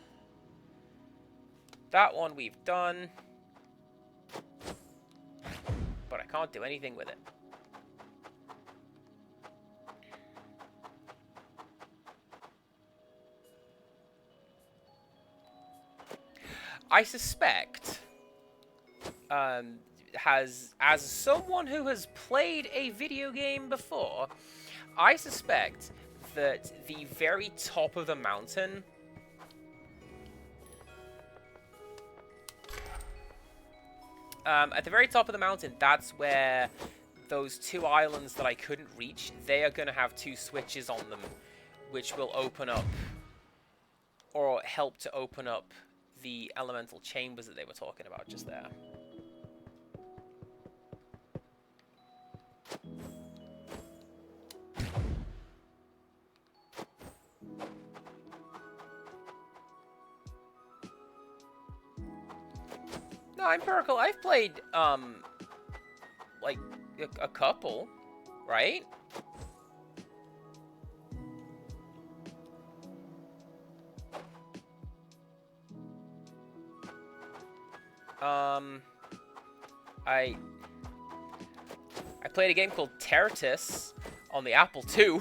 That one we've done. But I can't do anything with it. I suspect, as someone who has played a video game before, I suspect that the very top of the mountain at the very top of the mountain, that's where those two islands that I couldn't reach, they are going to have two switches on them, which will open up, or help to open up, the elemental chambers that they were talking about just there. No, Empirical, I've played, like, a couple, right? I played a game called Terratus on the Apple II.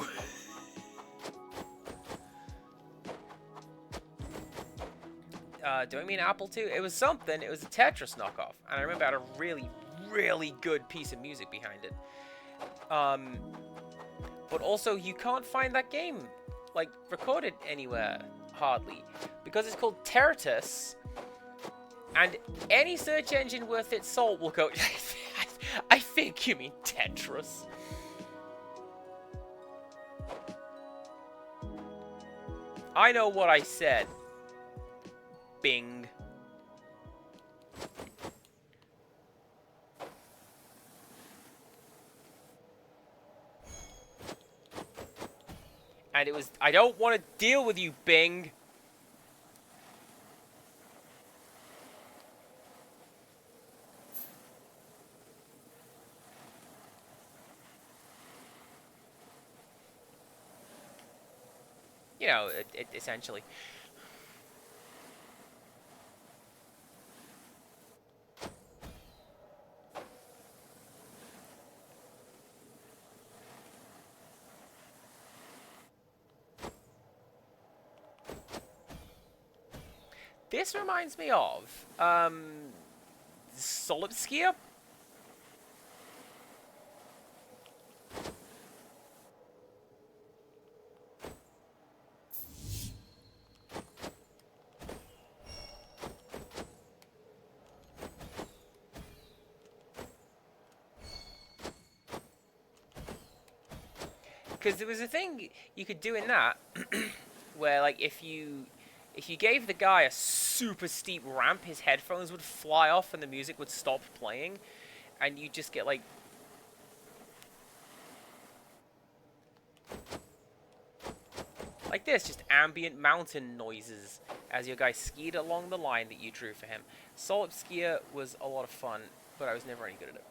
Do I mean Apple II? It was something. It was a Tetris knockoff. And I remember it had a really, really good piece of music behind it. But also, you can't find that game, like, recorded anywhere, hardly. Because it's called Terratus. And any search engine worth its salt will go, I think you mean Tetris. I know what I said. Bing. And it was, I don't want to deal with you, Bing. You know, essentially. This reminds me of, Solid Skier? Because there was a thing you could do in that, where, like, if you gave the guy a super steep ramp, his headphones would fly off and the music would stop playing, and you just get, like, this, just ambient mountain noises as your guy skied along the line that you drew for him. Solid Skier was a lot of fun, but I was never any good at it.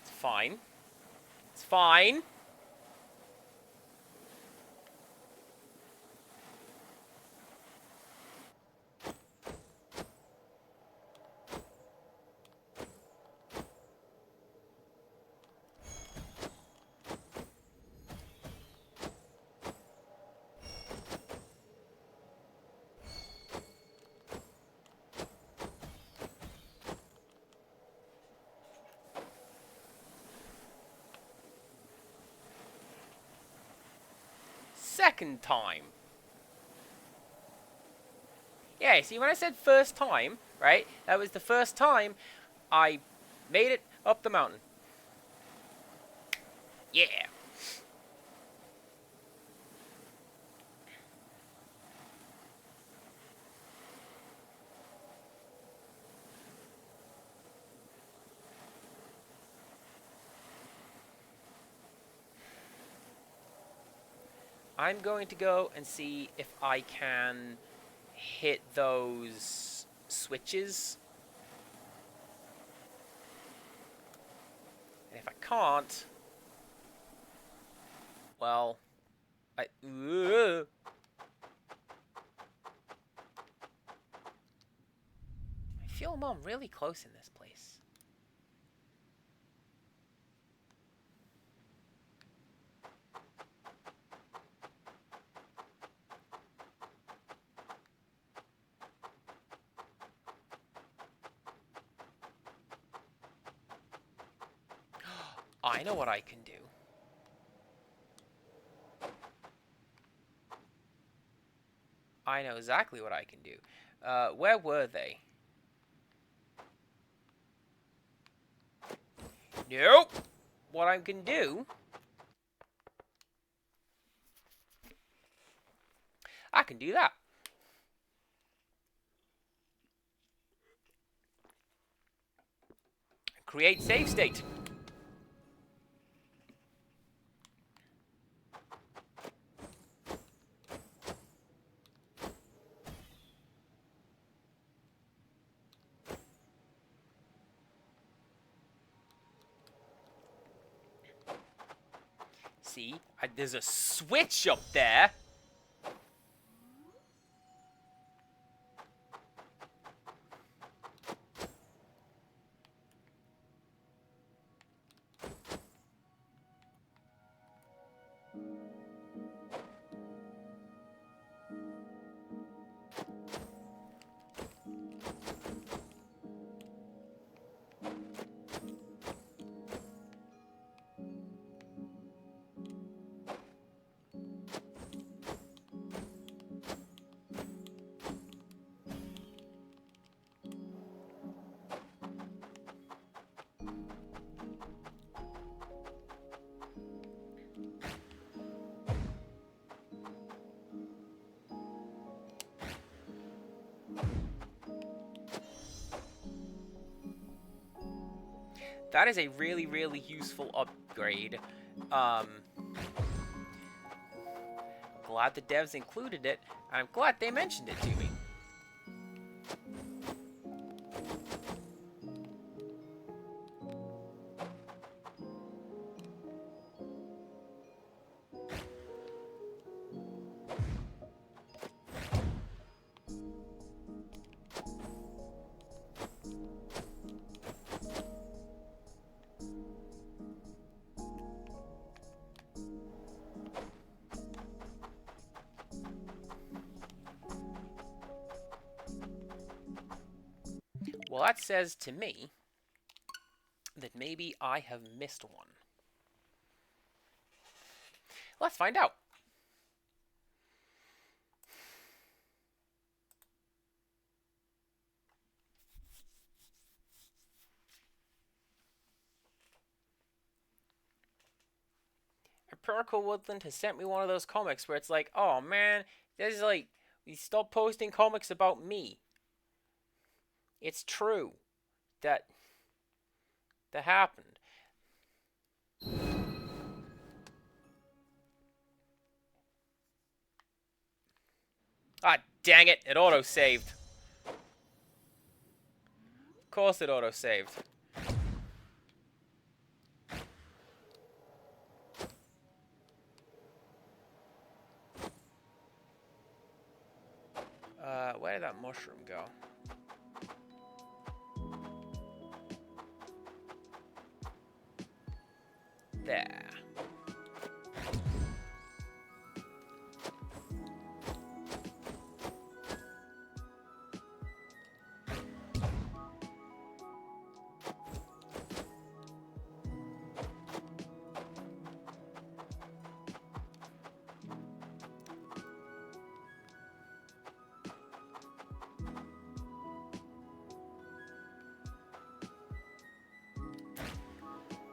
Fine. It's fine. Second time. Yeah, see, when I said first time, right, that was the first time I made it up the mountain. Yeah. I'm going to go and see if I can hit those switches. And if I can't, well, I feel I'm really close in this place. I know what I can do. I know exactly what I can do. Where were they? Nope. What I can do... I can do that. Create save state. See, there's a switch up there. That is a really, really useful upgrade. Glad the devs included it. I'm glad they mentioned it to me. Well, that says to me that maybe I have missed one. Let's find out. Empirical Woodland has sent me one of those comics where it's like, oh man, this is like, you stop posting comics about me. It's true. That happened. Ah, dang it, it auto-saved. Of course it auto-saved. Where did that mushroom go? There.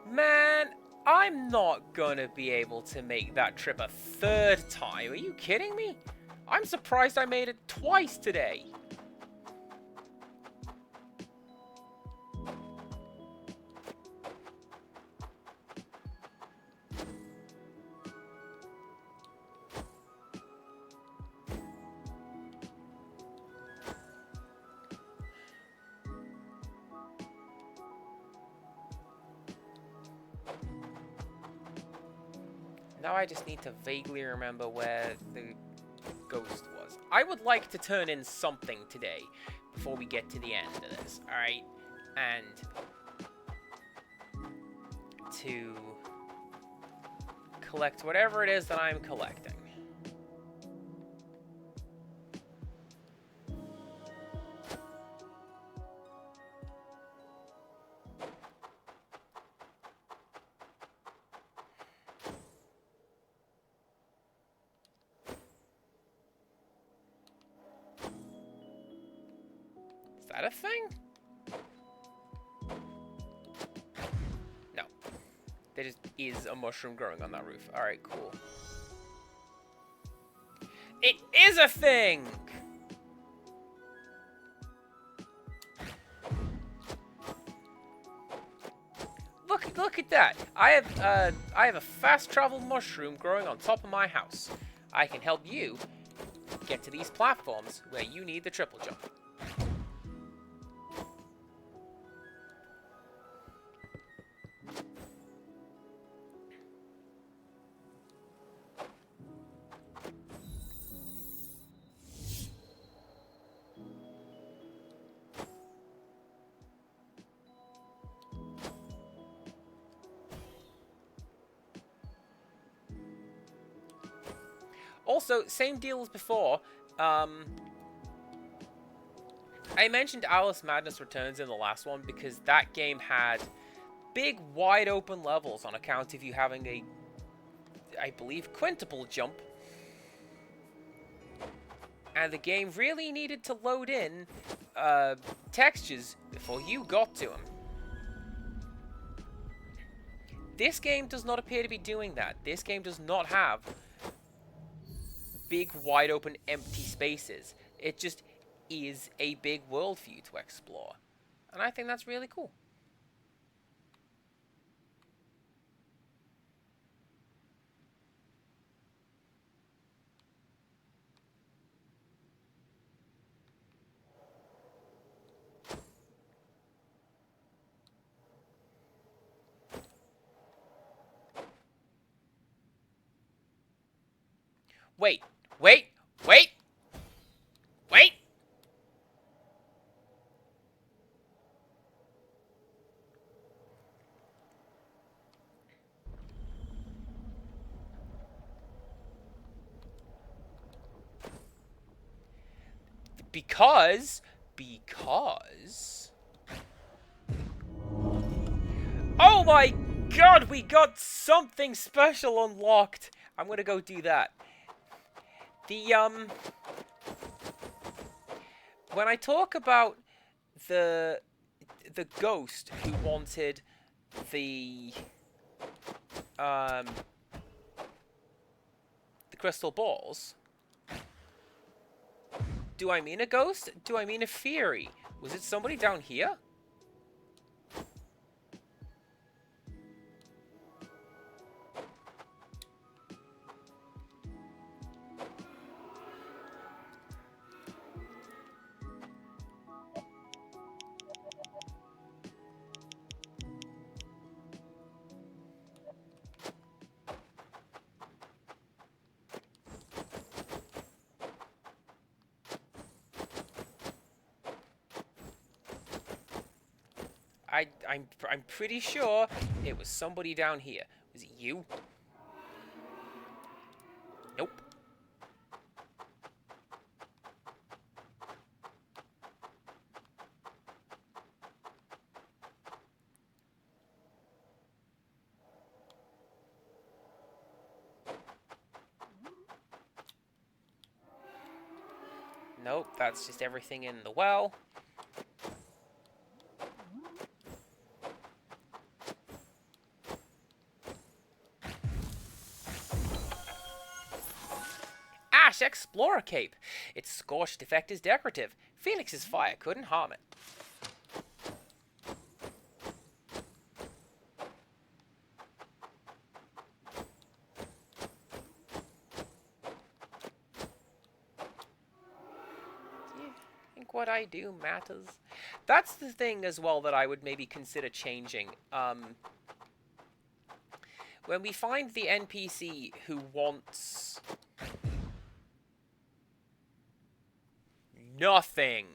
Man, I'm not gonna be able to make that trip a third time. Are you kidding me? I'm surprised I made it twice today. Now I just need to vaguely remember where the ghost was. I would like to turn in something today before we get to the end of this, alright? And to collect whatever it is that I'm collecting. Is that a thing? No. There just is a mushroom growing on that roof. Alright, cool. It is a thing! Look at that! I have a fast travel mushroom growing on top of my house. I can help you get to these platforms where you need the triple jump. Also, same deal as before. I mentioned Alice Madness Returns in the last one because that game had big, wide open levels on account of you having a, I believe, quintuple jump. And the game really needed to load in textures before you got to them. This game does not appear to be doing that. This game does not have big, wide open, empty spaces. It just is a big world for you to explore. And I think that's really cool. Wait, wait, wait, wait! Because... Oh my god, we got something special unlocked! I'm gonna go do that. When I talk about the ghost who wanted the crystal balls, do I mean a ghost? Do I mean a fairy? Was it somebody down here? I'm pretty sure it was somebody down here. Was it you? Nope. Nope, that's just everything in the well. Ash Explorer Cape. Its scorched effect is decorative. Phoenix's fire couldn't harm it. Do you think what I do matters? That's the thing as well that I would maybe consider changing. When we find the NPC who wants... nothing.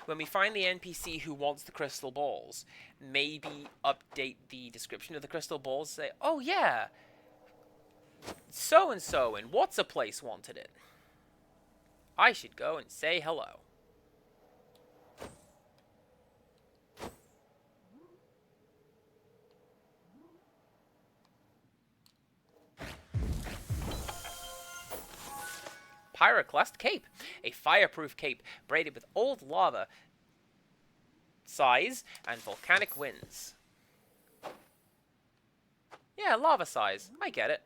When we find the NPC who wants the crystal balls, maybe update the description of the crystal balls. Say, oh yeah, so-and-so in what's a place wanted it. I should go and say hello. Pyroclast Cape. A fireproof cape braided with old lava size and volcanic winds. Yeah, lava size. I get it.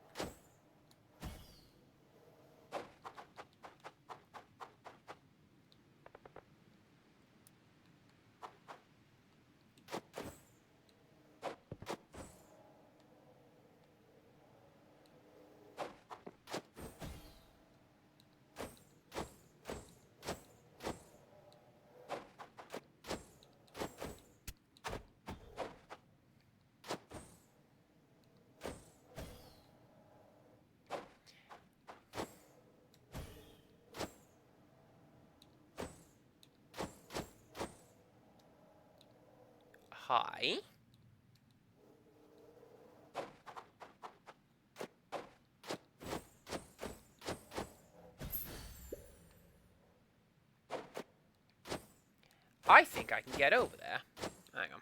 Hi. I think I can get over there. Hang on.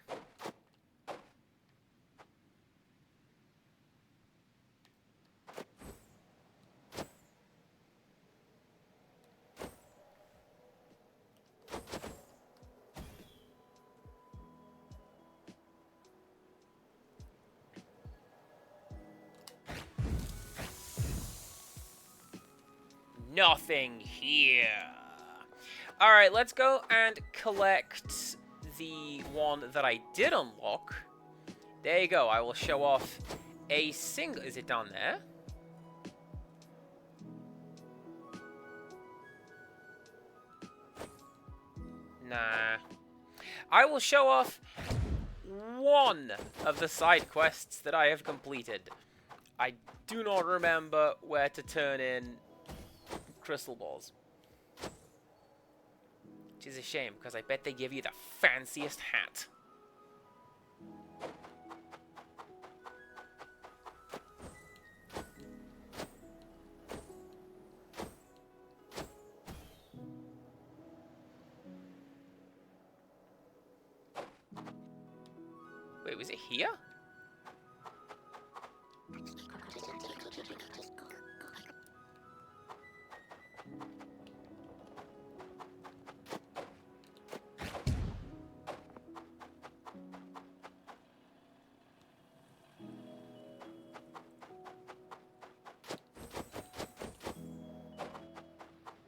Nothing here. Alright, let's go and collect the one that I did unlock. There you go. I will show off a single... Is it down there? Nah. I will show off one of the side quests that I have completed. I do not remember where to turn in crystal balls. Which is a shame, because I bet they give you the fanciest hat. Wait, was it here?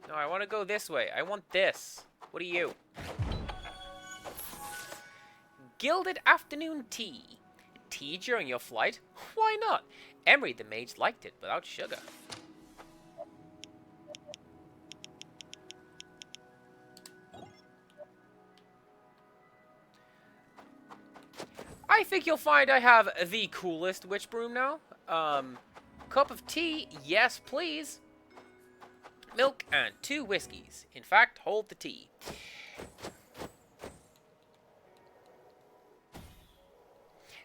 No, I want to go this way. I want this. What are you? Gilded afternoon tea. Tea during your flight? Why not? Emery the mage liked it without sugar. I think you'll find I have the coolest witch broom now. Cup of tea, yes please. Milk and 2 whiskeys. In fact, hold the tea.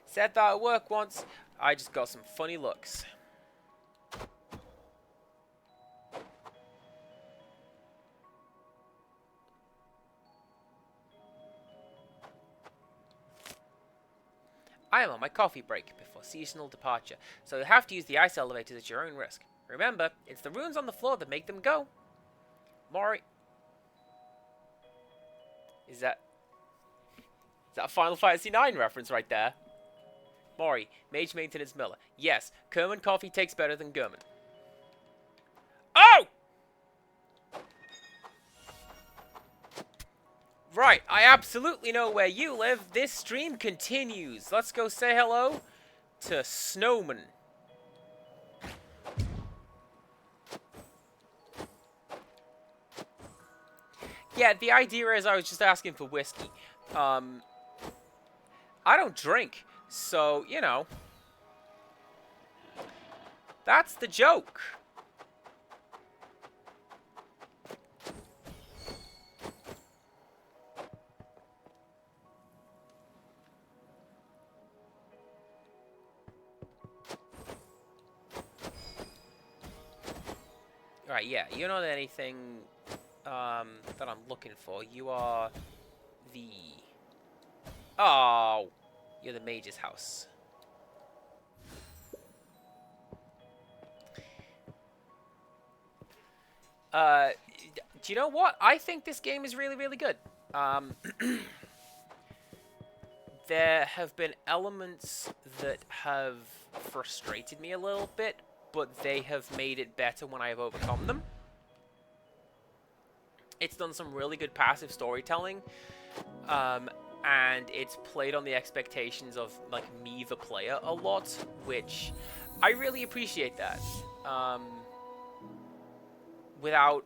Said that at work once. I just got some funny looks. I am on my coffee break before seasonal departure, so you'll have to use the ice elevators at your own risk. Remember, it's the runes on the floor that make them go. Mori. Is that a Final Fantasy IX reference right there? Mori, Mage Maintenance Miller. Yes, Kerman coffee tastes better than German. Oh! Right, I absolutely know where you live. This stream continues. Let's go say hello to Snowman. Yeah, the idea is I was just asking for whiskey. I don't drink, so, you know. That's the joke. Alright, yeah, you're not anything that I'm looking for. You are the... Oh! You're the mage's house. Do you know what? I think this game is really, really good. There have been elements that have frustrated me a little bit, but they have made it better when I have overcome them. It's done some really good passive storytelling, and it's played on the expectations of, like, me, the player, a lot, which I really appreciate that. Without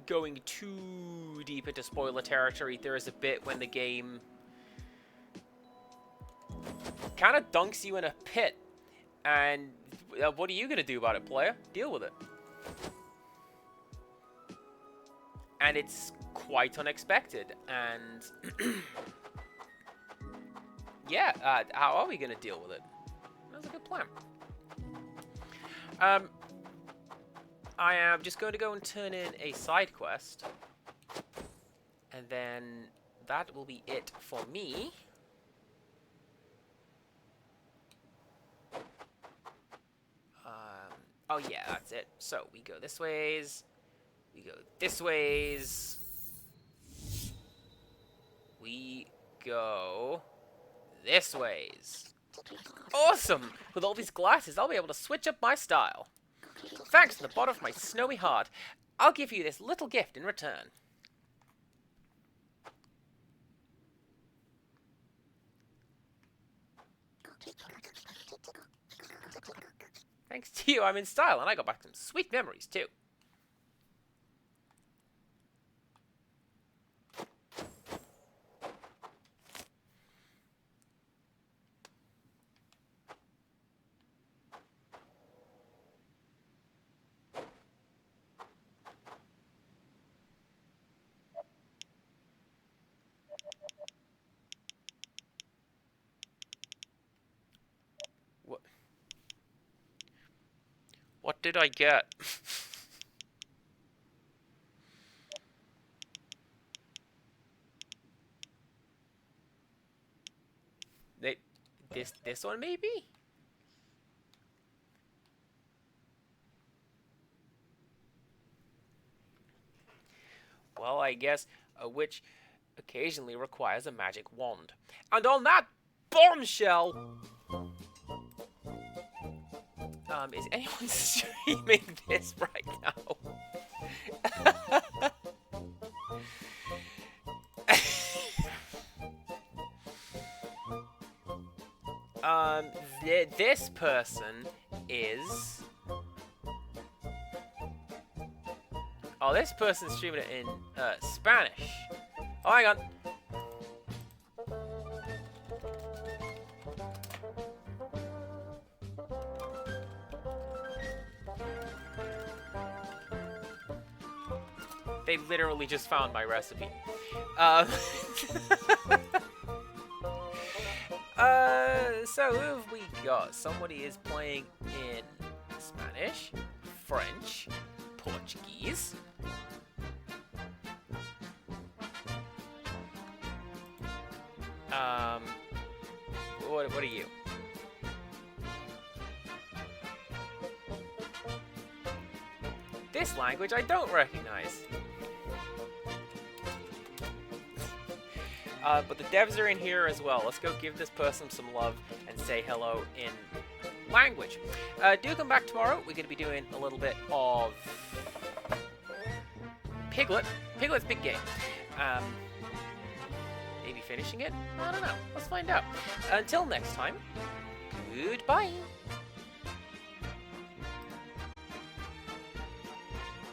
going too deep into spoiler territory, there is a bit when the game kind of dunks you in a pit, and what are you going to do about it, player? Deal with it. And it's quite unexpected, and yeah, how are we going to deal with it? That's a good plan. I am just going to go and turn in a side quest, and then that will be it for me. Oh yeah, that's it. So we go this ways, we go this ways, we go this ways. Awesome! With all these glasses, I'll be able to switch up my style. Thanks from the bottom of my snowy heart. I'll give you this little gift in return. Thanks to you, I'm in style, and I got back some sweet memories, too. What did I get? This one maybe? Well, I guess a witch occasionally requires a magic wand. And on that bombshell, is anyone streaming this right now? This person is... Oh, this person's streaming it in Spanish. Oh, hang on. They literally just found my recipe. So who have we got? Somebody is playing in Spanish, French, Portuguese. What are you? This language I don't recognize. But the devs are in here as well. Let's go give this person some love and say hello in language. Do come back tomorrow. We're going to be doing a little bit of Piglet. Piglet's big game. Maybe finishing it? I don't know. Let's find out. Until next time, goodbye.